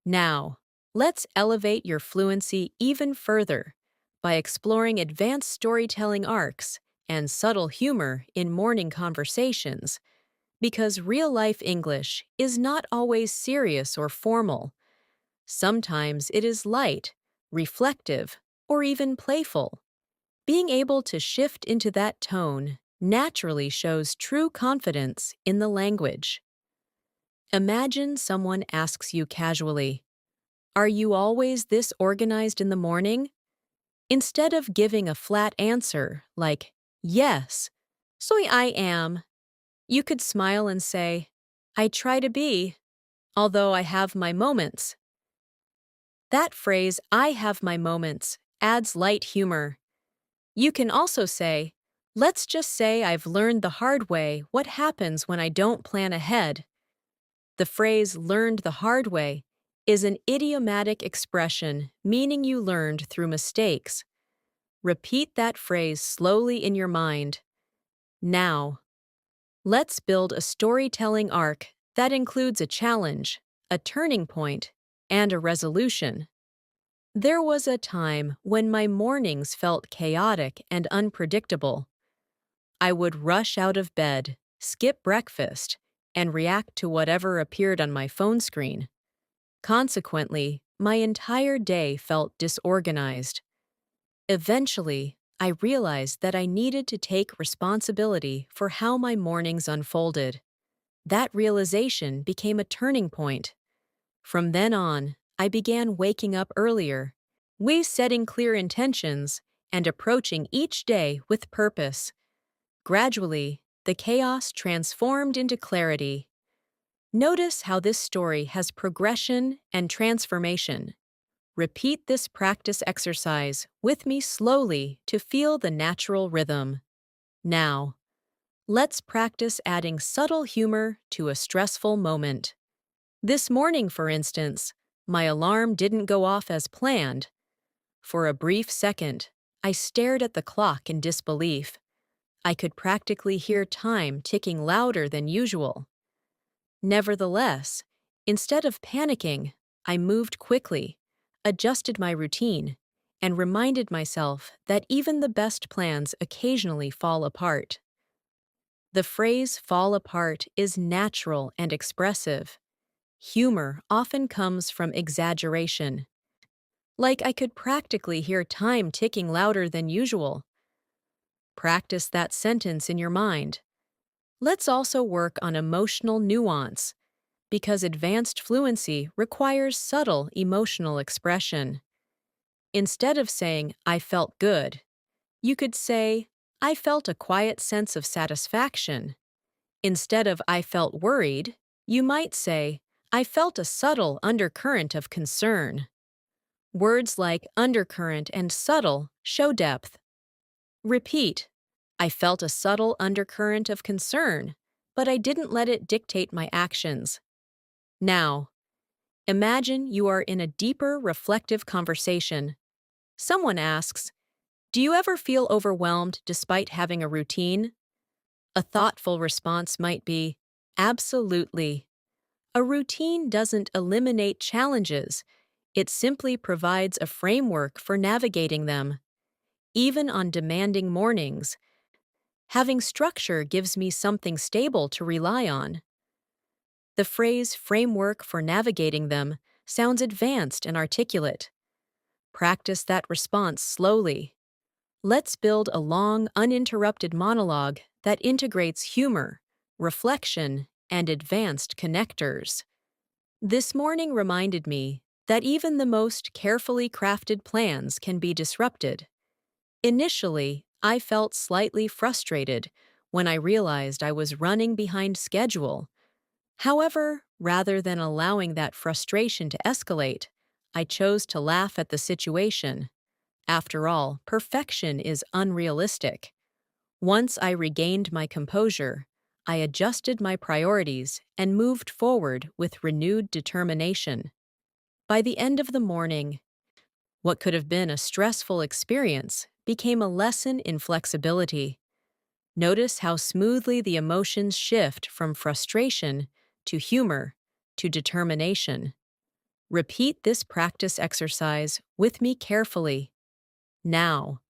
A: Now, let's elevate your fluency even further by exploring advanced storytelling arcs and subtle humor in morning conversations, because real-life English is not always serious or formal. Sometimes it is light, reflective, or even playful. Being able to shift into that tone naturally shows true confidence in the language. Imagine someone asks you casually, "Are you always this organized in the morning?" Instead of giving a flat answer like, "Yes, so I am," you could smile and say, "I try to be, although I have my moments." That phrase, "I have my moments," adds light humor. You can also say, "Let's just say I've learned the hard way what happens when I don't plan ahead." The phrase "learned the hard way" is an idiomatic expression meaning you learned through mistakes. Repeat that phrase slowly in your mind. Now, let's build a storytelling arc that includes a challenge, a turning point, and a resolution. There was a time when my mornings felt chaotic and unpredictable. I would rush out of bed, skip breakfast, and react to whatever appeared on my phone screen. Consequently, my entire day felt disorganized. Eventually, I realized that I needed to take responsibility for how my mornings unfolded. That realization became a turning point. From then on, I began waking up earlier, setting clear intentions, and approaching each day with purpose. Gradually, the chaos transformed into clarity. Notice how this story has progression and transformation. Repeat this practice exercise with me slowly to feel the natural rhythm. Now, let's practice adding subtle humor to a stressful moment. This morning, for instance, my alarm didn't go off as planned. For a brief second, I stared at the clock in disbelief. I could practically hear time ticking louder than usual. Nevertheless, instead of panicking, I moved quickly, adjusted my routine, and reminded myself that even the best plans occasionally fall apart. The phrase "fall apart" is natural and expressive. Humor often comes from exaggeration. Like, I could practically hear time ticking louder than usual. Practice that sentence in your mind. Let's also work on emotional nuance, because advanced fluency requires subtle emotional expression. Instead of saying, "I felt good," you could say, "I felt a quiet sense of satisfaction." Instead of "I felt worried," you might say, "I felt a subtle undercurrent of concern." Words like undercurrent and subtle show depth. Repeat, "I felt a subtle undercurrent of concern, but I didn't let it dictate my actions." Now, imagine you are in a deeper, reflective conversation. Someone asks, "Do you ever feel overwhelmed despite having a routine?" A thoughtful response might be, "Absolutely." A routine doesn't eliminate challenges, it simply provides a framework for navigating them. Even on demanding mornings, having structure gives me something stable to rely on. The phrase "framework for navigating them" sounds advanced and articulate. Practice that response slowly. Let's build a long, uninterrupted monologue that integrates humor, reflection, and advanced connectors. This morning reminded me that even the most carefully crafted plans can be disrupted. Initially, I felt slightly frustrated when I realized I was running behind schedule. However, rather than allowing that frustration to escalate, I chose to laugh at the situation. After all, perfection is unrealistic. Once I regained my composure, I adjusted my priorities and moved forward with renewed determination. By the end of the morning, what could have been a stressful experience became a lesson in flexibility. Notice how smoothly the emotions shift from frustration to humor to determination. Repeat this practice exercise with me carefully. Now,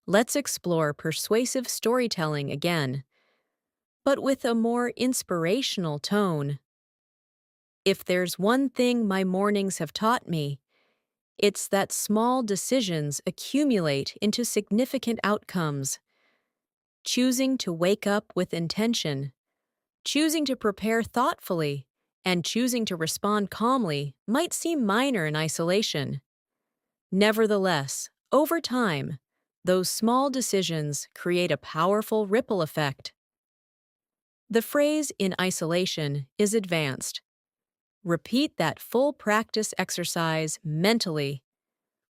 A: let's explore persuasive storytelling again, but with a more inspirational tone. If there's one thing my mornings have taught me, it's that small decisions accumulate into significant outcomes. Choosing to wake up with intention, choosing to prepare thoughtfully, and choosing to respond calmly might seem minor in isolation. Nevertheless, over time, those small decisions create a powerful ripple effect. The phrase in isolation is advanced. Repeat that full practice exercise mentally.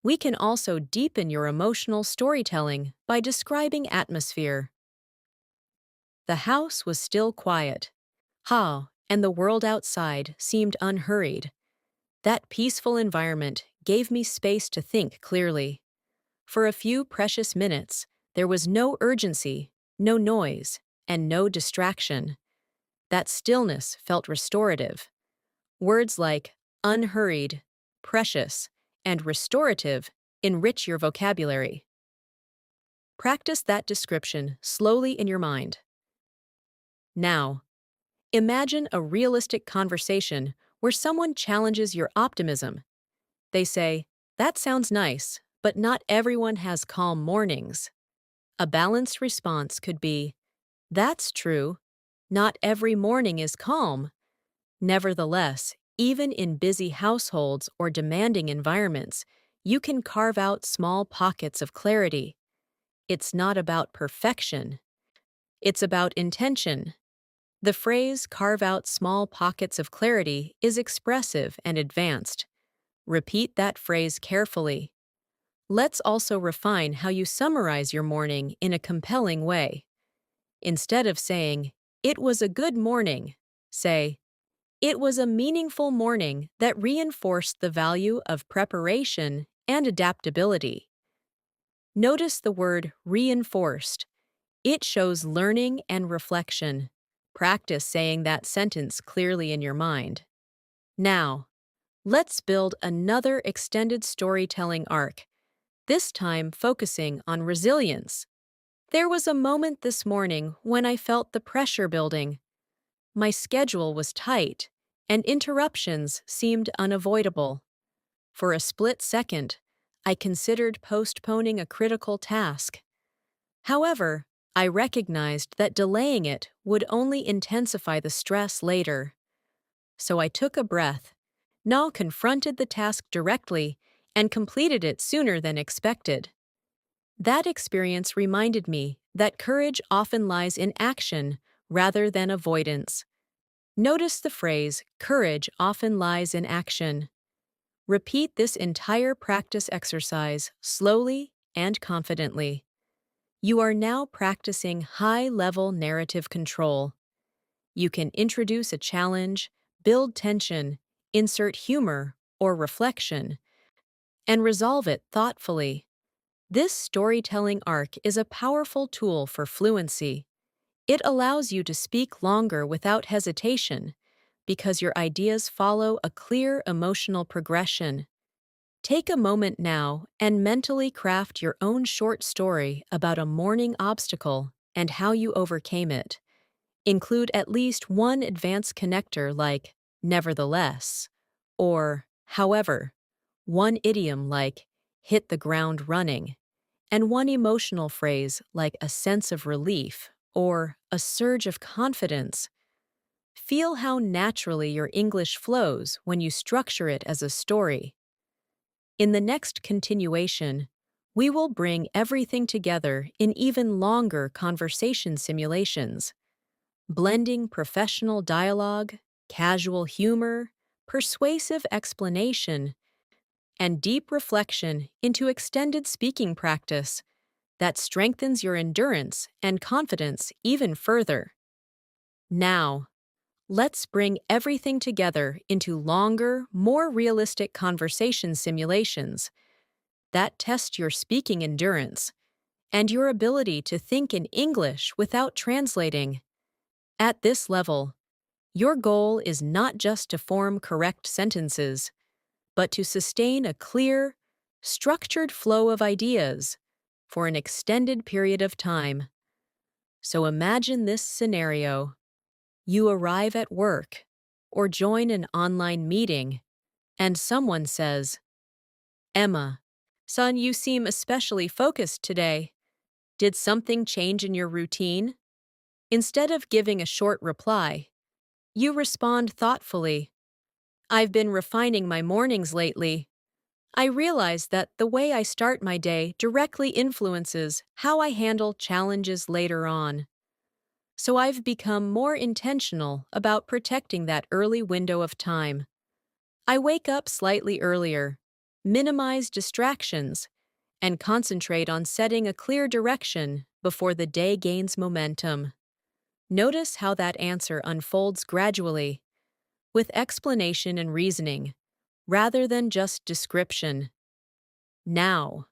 A: We can also deepen your emotional storytelling by describing atmosphere. The house was still quiet. And the world outside seemed unhurried. That peaceful environment gave me space to think clearly. For a few precious minutes, there was no urgency, no noise, and no distraction. That stillness felt restorative. Words like unhurried, precious, and restorative enrich your vocabulary. Practice that description slowly in your mind. Now, imagine a realistic conversation where someone challenges your optimism. They say, "That sounds nice, but not everyone has calm mornings." A balanced response could be, "That's true. Not every morning is calm. Nevertheless, even in busy households or demanding environments, you can carve out small pockets of clarity. It's not about perfection. It's about intention." The phrase "carve out small pockets of clarity" is expressive and advanced. Repeat that phrase carefully. Let's also refine how you summarize your morning in a compelling way. Instead of saying, "It was a good morning," say, "It was a meaningful morning that reinforced the value of preparation and adaptability." Notice the word reinforced. It shows learning and reflection. Practice saying that sentence clearly in your mind. Now, let's build another extended storytelling arc, this time focusing on resilience. There was a moment this morning when I felt the pressure building. My schedule was tight, and interruptions seemed unavoidable. For a split second, I considered postponing a critical task. However, I recognized that delaying it would only intensify the stress later. So I took a breath, now confronted the task directly, and completed it sooner than expected. That experience reminded me that courage often lies in action rather than avoidance. Notice the phrase, "courage often lies in action." Repeat this entire practice exercise slowly and confidently. You are now practicing high-level narrative control. You can introduce a challenge, build tension, insert humor or reflection, and resolve it thoughtfully. This storytelling arc is a powerful tool for fluency. It allows you to speak longer without hesitation because your ideas follow a clear emotional progression. Take a moment now and mentally craft your own short story about a morning obstacle and how you overcame it. Include at least one advanced connector like "nevertheless" or "however," one idiom like "hit the ground running," and one emotional phrase like a sense of relief or a surge of confidence. Feel how naturally your English flows when you structure it as a story. In the next continuation, We will bring everything together in even longer conversation simulations, blending professional dialogue, casual humor, persuasive explanation, and deep reflection into extended speaking practice that strengthens your endurance and confidence even further. Now, let's bring everything together into longer, more realistic conversation simulations that test your speaking endurance and your ability to think in English without translating. At this level, your goal is not just to form correct sentences, but to sustain a clear, structured flow of ideas for an extended period of time. So imagine this scenario. You arrive at work or join an online meeting, and someone says, "Emma, son, you seem especially focused today. Did something change in your routine?" Instead of giving a short reply, you respond thoughtfully. "I've been refining my mornings lately. I realize that the way I start my day directly influences how I handle challenges later on. So I've become more intentional about protecting that early window of time. I wake up slightly earlier, minimize distractions, and concentrate on setting a clear direction before the day gains momentum." Notice how that answer unfolds gradually, with explanation and reasoning, rather than just description. Now,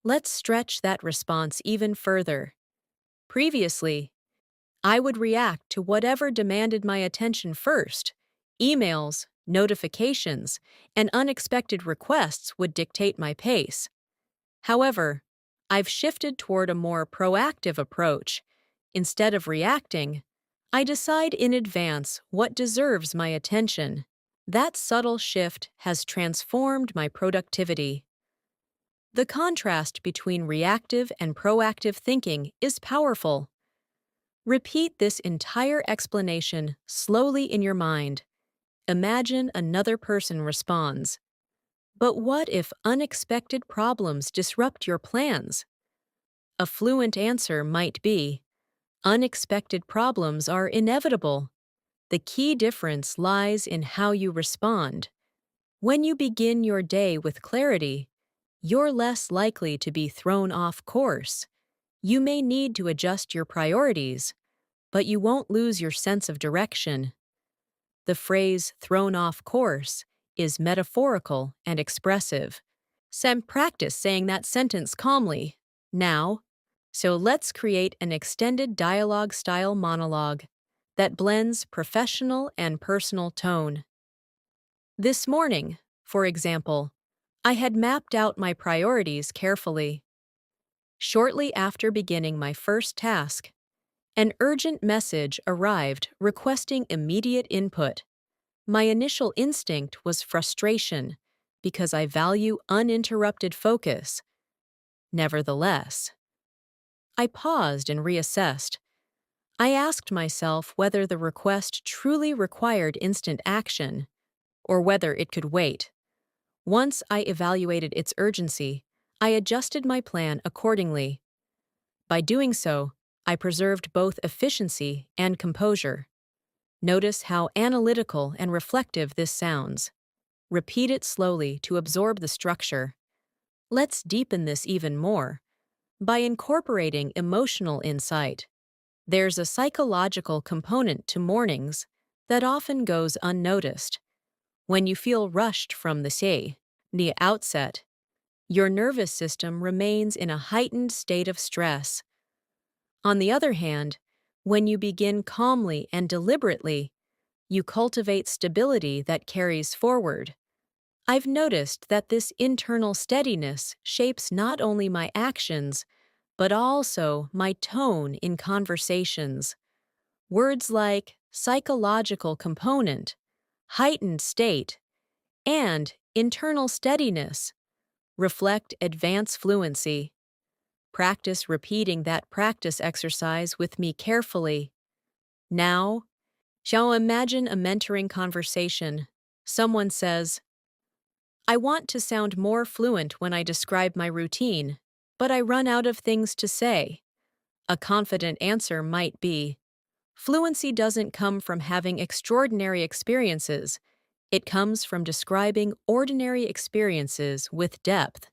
A: let's stretch that response even further. Previously, I would react to whatever demanded my attention first. Emails, notifications, and unexpected requests would dictate my pace. However, I've shifted toward a more proactive approach. Instead of reacting, I decide in advance what deserves my attention. That subtle shift has transformed my productivity. The contrast between reactive and proactive thinking is powerful. Repeat this entire explanation slowly in your mind. Imagine another person responds. "But what if unexpected problems disrupt your plans?" A fluent answer might be, "Unexpected problems are inevitable. The key difference lies in how you respond." When you begin your day with clarity, you're less likely to be thrown off course. You may need to adjust your priorities, but you won't lose your sense of direction. The phrase "thrown off course" is metaphorical and expressive. Practice saying that sentence calmly. Now, so let's create an extended dialogue-style monologue that blends professional and personal tone. This morning, for example, I had mapped out my priorities carefully. Shortly after beginning my first task, an urgent message arrived requesting immediate input. My initial instinct was frustration because I value uninterrupted focus. Nevertheless, I paused and reassessed. I asked myself whether the request truly required instant action or whether it could wait. Once I evaluated its urgency, I adjusted my plan accordingly. By doing so, I preserved both efficiency and composure. Notice how analytical and reflective this sounds. Repeat it slowly to absorb the structure. Let's deepen this even more by incorporating emotional insight. There's a psychological component to mornings that often goes unnoticed. When you feel rushed from the outset, your nervous system remains in a heightened state of stress. On the other hand, when you begin calmly and deliberately, you cultivate stability that carries forward. I've noticed that this internal steadiness shapes not only my actions, but also my tone in conversations. Words like psychological component, heightened state, and internal steadiness reflect advanced fluency. Practice repeating that practice exercise with me carefully. Now, shall imagine a mentoring conversation. Someone says, "I want to sound more fluent when I describe my routine. but I run out of things to say. A confident answer might be, fluency doesn't come from having extraordinary experiences. It comes from describing ordinary experiences with depth.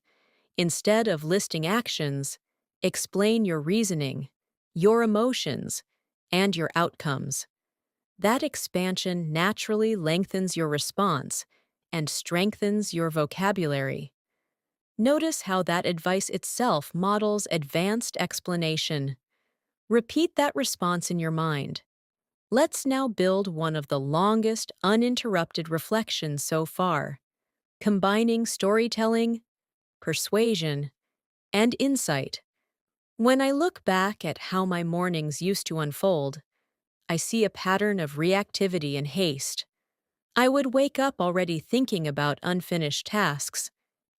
A: Instead of listing actions, explain your reasoning, your emotions, and your outcomes. That expansion naturally lengthens your response and strengthens your vocabulary. Notice how that advice itself models advanced explanation. Repeat that response in your mind. Let's now build one of the longest uninterrupted reflections so far, combining storytelling, persuasion, and insight. When I look back at how my mornings used to unfold, I see a pattern of reactivity and haste. I would wake up already thinking about unfinished tasks,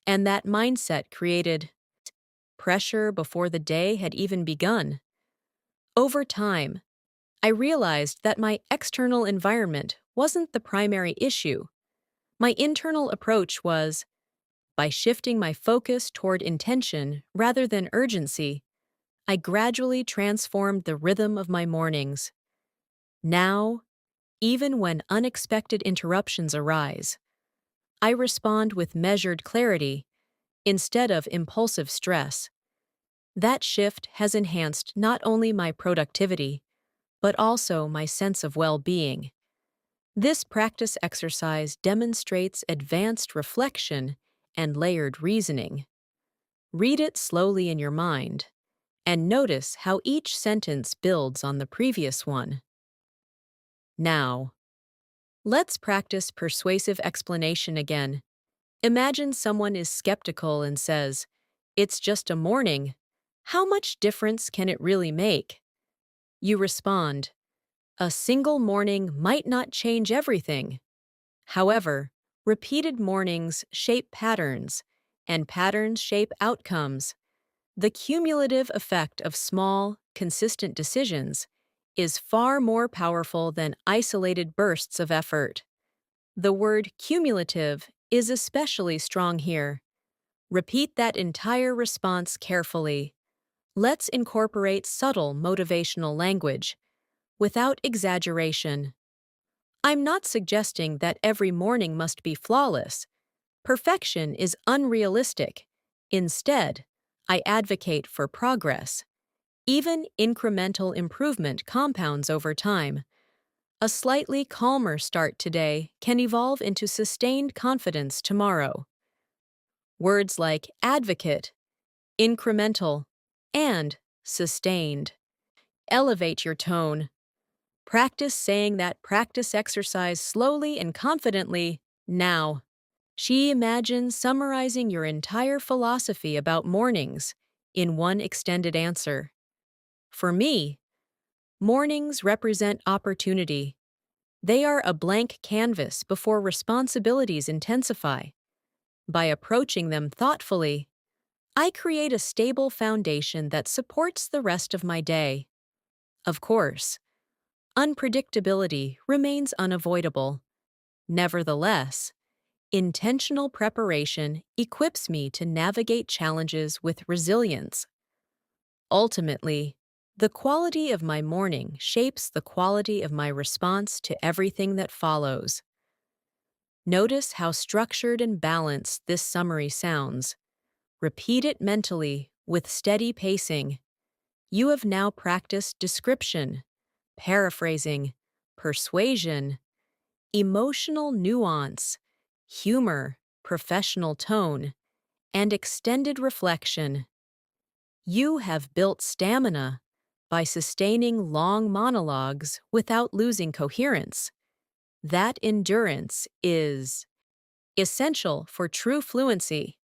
A: and that mindset created pressure before the day had even begun. Over time, I realized that my external environment wasn't the primary issue. My internal approach was, by shifting my focus toward intention rather than urgency, I gradually transformed the rhythm of my mornings. Now, even when unexpected interruptions arise, I respond with measured clarity instead of impulsive stress. That shift has enhanced not only my productivity, but also my sense of well-being. This practice exercise demonstrates advanced reflection and layered reasoning. Read it slowly in your mind, and notice how each sentence builds on the previous one. Now, let's practice persuasive explanation again. Imagine someone is skeptical and says, "It's just a morning. How much difference can it really make?" You respond, "A single morning might not change everything. However, repeated mornings shape patterns, and patterns shape outcomes. The cumulative effect of small, consistent decisions is far more powerful than isolated bursts of effort." The word cumulative is especially strong here. Repeat that entire response carefully. Let's incorporate subtle motivational language, without exaggeration. I'm not suggesting that every morning must be flawless. Perfection is unrealistic. Instead, I advocate for progress. Even incremental improvement compounds over time. A slightly calmer start today can evolve into sustained confidence tomorrow. Words like advocate, incremental, and sustained elevate your tone. Practice saying that practice exercise slowly and confidently now. She imagines summarizing your entire philosophy about mornings in one extended answer. For me, mornings represent opportunity. They are a blank canvas before responsibilities intensify. By approaching them thoughtfully, I create a stable foundation that supports the rest of my day. Of course, unpredictability remains unavoidable. Nevertheless, intentional preparation equips me to navigate challenges with resilience. Ultimately, the quality of my morning shapes the quality of my response to everything that follows. Notice how structured and balanced this summary sounds. Repeat it mentally with steady pacing. You have now practiced description, paraphrasing, persuasion, emotional nuance, humor, professional tone, and extended reflection. You have built stamina by sustaining long monologues without losing coherence. That endurance is essential for true fluency.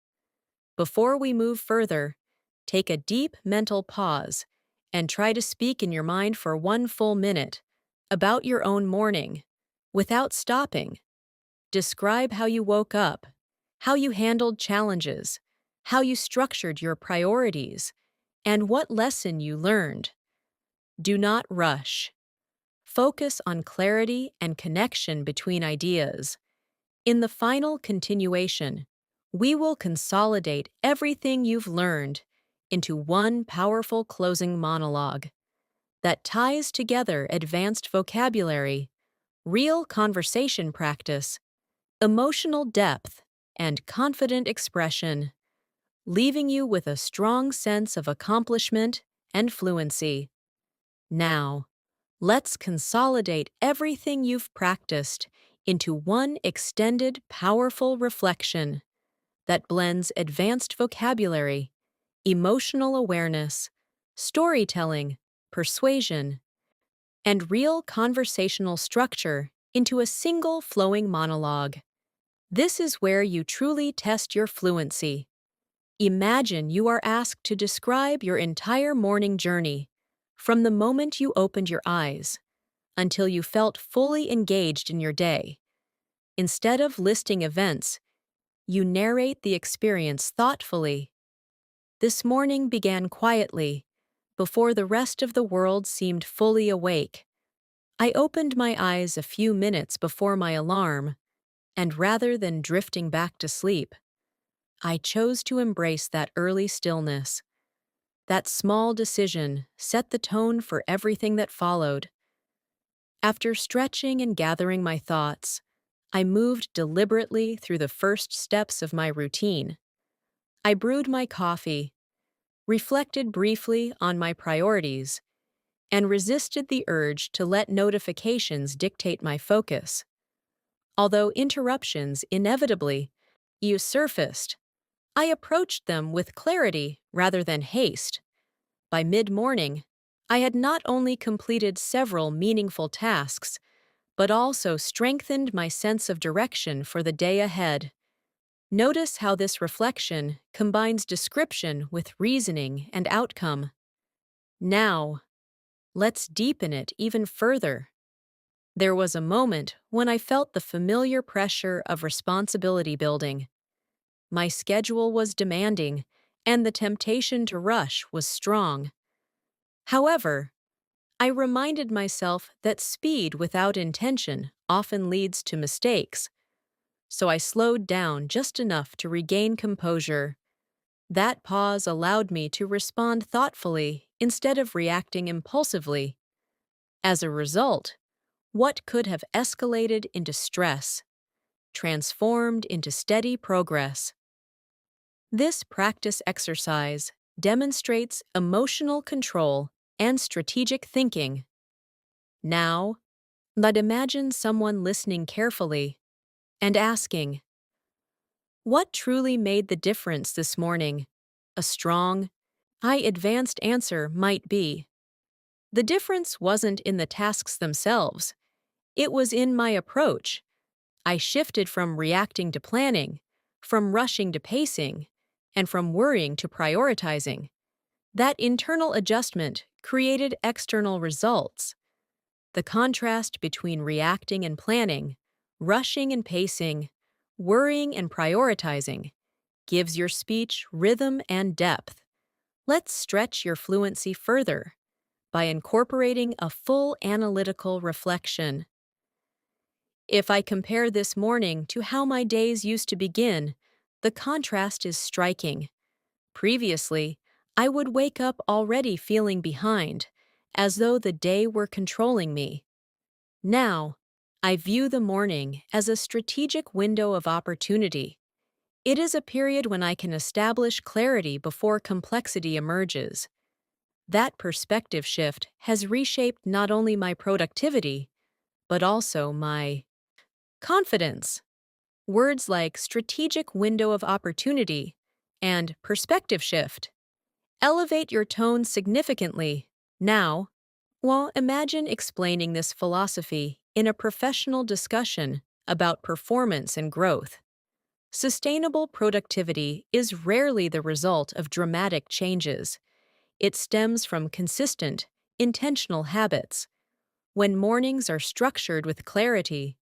A: Before we move further, take a deep mental pause and try to speak in your mind for 1 full minute about your own morning without stopping. Describe how you woke up, how you handled challenges, how you structured your priorities, and what lesson you learned. Do not rush. Focus on clarity and connection between ideas. In the final continuation, we will consolidate everything you've learned into one powerful closing monologue that ties together advanced vocabulary, real conversation practice, emotional depth, and confident expression, leaving you with a strong sense of accomplishment and fluency. Now, let's consolidate everything you've practiced into one extended, powerful reflection that blends advanced vocabulary, emotional awareness, storytelling, persuasion, and real conversational structure into a single flowing monologue. This is where you truly test your fluency. Imagine you are asked to describe your entire morning journey, from the moment you opened your eyes until you felt fully engaged in your day. Instead of listing events, you narrate the experience thoughtfully. This morning began quietly, before the rest of the world seemed fully awake. I opened my eyes a few minutes before my alarm, and rather than drifting back to sleep, I chose to embrace that early stillness. That small decision set the tone for everything that followed. After stretching and gathering my thoughts, I moved deliberately through the first steps of my routine. I brewed my coffee, reflected briefly on my priorities, and resisted the urge to let notifications dictate my focus. Although interruptions inevitably surfaced, I approached them with clarity rather than haste. By mid-morning, I had not only completed several meaningful tasks, but also strengthened my sense of direction for the day ahead. Notice how this reflection combines description with reasoning and outcome. Now, let's deepen it even further. There was a moment when I felt the familiar pressure of responsibility building. My schedule was demanding, and the temptation to rush was strong. However, I reminded myself that speed without intention often leads to mistakes, so I slowed down just enough to regain composure. That pause allowed me to respond thoughtfully instead of reacting impulsively. As a result, what could have escalated into stress transformed into steady progress. This practice exercise demonstrates emotional control and strategic thinking. Now, let's imagine someone listening carefully and asking, "What truly made the difference this morning?" A strong, advanced answer might be, "The difference wasn't in the tasks themselves, it was in my approach. I shifted from reacting to planning, from rushing to pacing, and from worrying to prioritizing. That internal adjustment created external results." The contrast between reacting and planning, rushing and pacing, worrying and prioritizing, gives your speech rhythm and depth. Let's stretch your fluency further by incorporating a full analytical reflection. If I compare this morning to how my days used to begin, the contrast is striking. Previously, I would wake up already feeling behind, as though the day were controlling me. Now, I view the morning as a strategic window of opportunity. It is a period when I can establish clarity before complexity emerges. That perspective shift has reshaped not only my productivity, but also my confidence. Words like strategic window of opportunity and perspective shift elevate your tone significantly. Now, imagine explaining this philosophy in a professional discussion about performance and growth. Sustainable productivity is rarely the result of dramatic changes. It stems from consistent, intentional habits. When mornings are structured with clarity,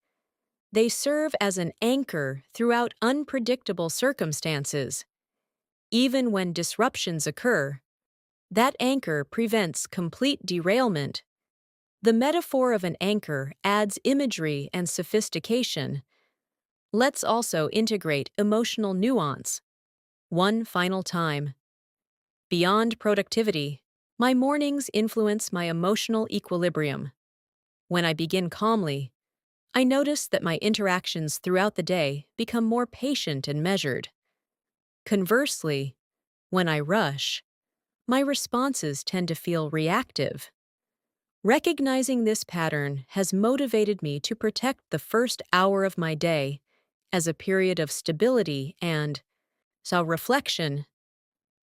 A: they serve as an anchor throughout unpredictable circumstances. Even when disruptions occur, that anchor prevents complete derailment. The metaphor of an anchor adds imagery and sophistication. Let's also integrate emotional nuance. One final time. Beyond productivity, my mornings influence my emotional equilibrium. When I begin calmly, I notice that my interactions throughout the day become more patient and measured. Conversely, when I rush, my responses tend to feel reactive. Recognizing this pattern has motivated me to protect the first hour of my day as a period of stability and reflection.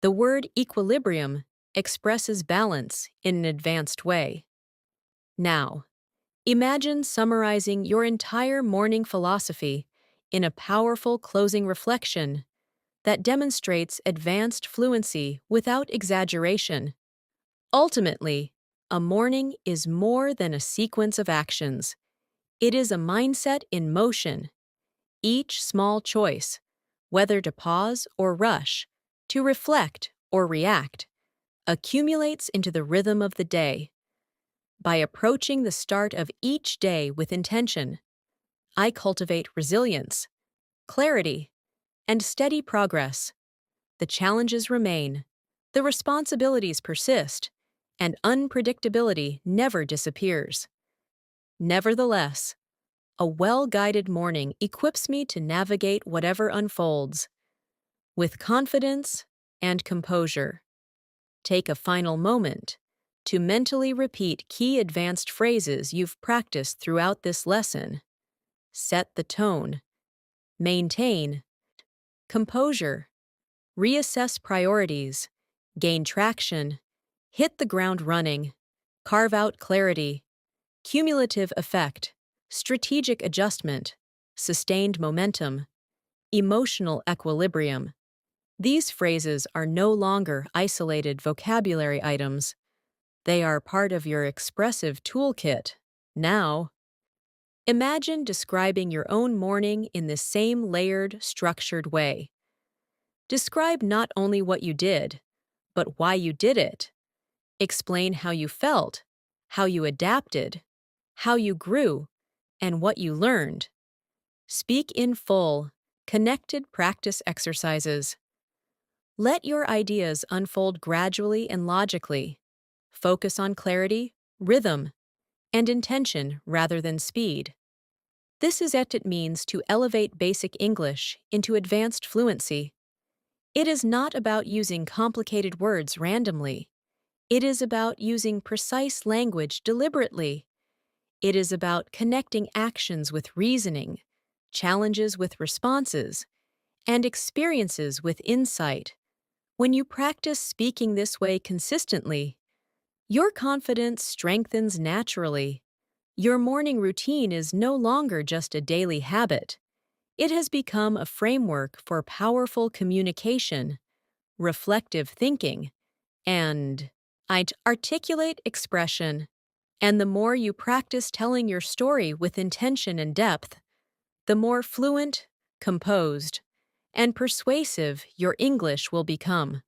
A: The word equilibrium expresses balance in an advanced way. Now, imagine summarizing your entire morning philosophy in a powerful closing reflection that demonstrates advanced fluency without exaggeration. Ultimately, a morning is more than a sequence of actions. It is a mindset in motion. Each small choice, whether to pause or rush, to reflect or react, accumulates into the rhythm of the day. By approaching the start of each day with intention, I cultivate resilience, clarity, and steady progress. The challenges remain, the responsibilities persist, and unpredictability never disappears. Nevertheless, a well-guided morning equips me to navigate whatever unfolds with confidence and composure. Take a final moment to mentally repeat key advanced phrases you've practiced throughout this lesson. Set the tone. Maintain composure. Reassess priorities. Gain traction. Hit the ground running. Carve out clarity. Cumulative effect. Strategic adjustment. Sustained momentum. Emotional equilibrium. These phrases are no longer isolated vocabulary items. They are part of your expressive toolkit. Now, imagine describing your own morning in this same layered, structured way. Describe not only what you did, but why you did it. Explain how you felt, how you adapted, how you grew, and what you learned. Speak in full, connected practice exercises. Let your ideas unfold gradually and logically. Focus on clarity, rhythm, and intention rather than speed. This is what it means to elevate basic English into advanced fluency. It is not about using complicated words randomly. It is about using precise language deliberately. It is about connecting actions with reasoning, challenges with responses, and experiences with insight. When you practice speaking this way consistently, your confidence strengthens naturally. Your morning routine is no longer just a daily habit. It has become a framework for powerful communication, reflective thinking, and articulate expression. And the more you practice telling your story with intention and depth, the more fluent, composed, and persuasive your English will become.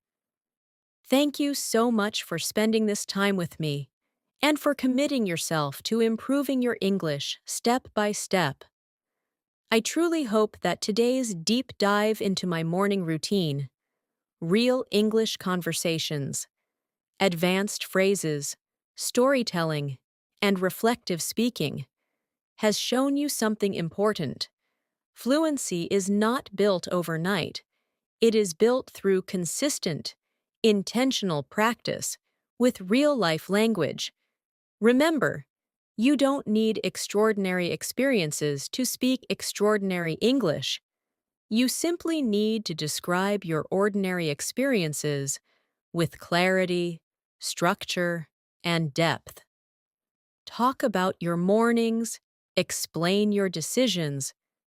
A: Thank you so much for spending this time with me and for committing yourself to improving your English step by step. I truly hope that today's deep dive into my morning routine, real English conversations, advanced phrases, storytelling, and reflective speaking has shown you something important. Fluency is not built overnight. It is built through consistent, intentional practice with real-life language. Remember, you don't need extraordinary experiences to speak extraordinary English. You simply need to describe your ordinary experiences with clarity, structure, and depth. Talk about your mornings, explain your decisions,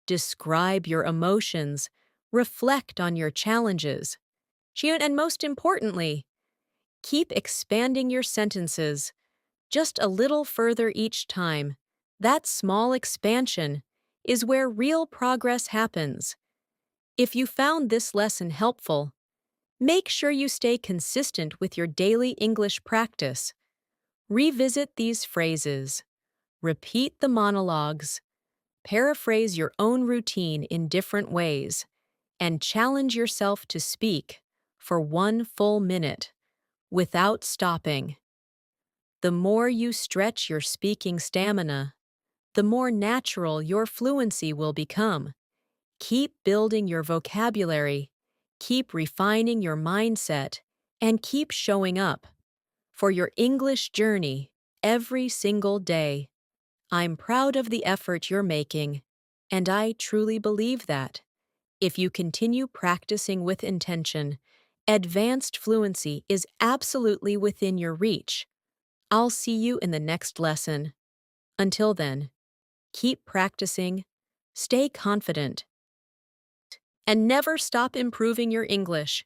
A: describe your emotions, reflect on your challenges. And most importantly, keep expanding your sentences just a little further each time. That small expansion is where real progress happens. If you found this lesson helpful, make sure you stay consistent with your daily English practice. Revisit these phrases, repeat the monologues, paraphrase your own routine in different ways, and challenge yourself to speak for 1 full minute without stopping. The more you stretch your speaking stamina, the more natural your fluency will become. Keep building your vocabulary, keep refining your mindset, and keep showing up for your English journey every single day. I'm proud of the effort you're making, and I truly believe that if you continue practicing with intention, advanced fluency is absolutely within your reach. I'll see you in the next lesson. Until then, keep practicing, stay confident, and never stop improving your English.